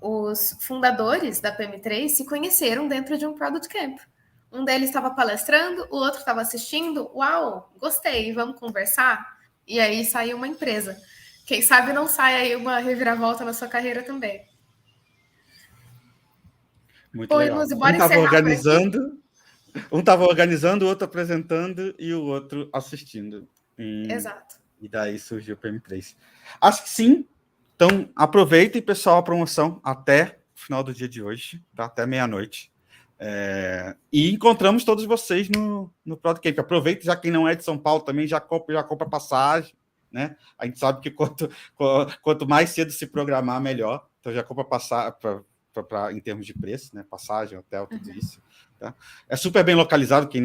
Os fundadores da PM3 se conheceram dentro de um Product Camp. Um deles estava palestrando, o outro estava assistindo. Uau, gostei, vamos conversar? E aí saiu uma empresa. Quem sabe não sai aí uma reviravolta na sua carreira também. Muito legal. Iluse, bora encerrar um estava organizando, o outro apresentando e o outro assistindo. Exato. E daí surgiu o PM3. Acho que sim. Então, aproveitem, pessoal, a promoção até o final do dia de hoje, tá? Até meia-noite. E encontramos todos vocês no Product Camp. Aproveita, já quem não é de São Paulo também já compra passagem, né? A gente sabe que quanto mais cedo se programar, melhor. Então, já compra passagem em termos de preço, né? Passagem, hotel, tudo isso. Tá? É super bem localizado, quem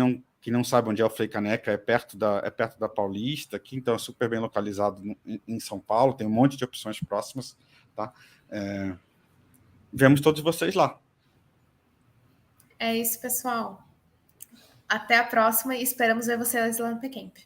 não sabe onde é o Frei Caneca, é perto da Paulista, aqui, então é super bem localizado em São Paulo, tem um monte de opções próximas, tá? Vemos todos vocês lá. É isso, pessoal. Até a próxima e esperamos ver vocês lá no PCamp.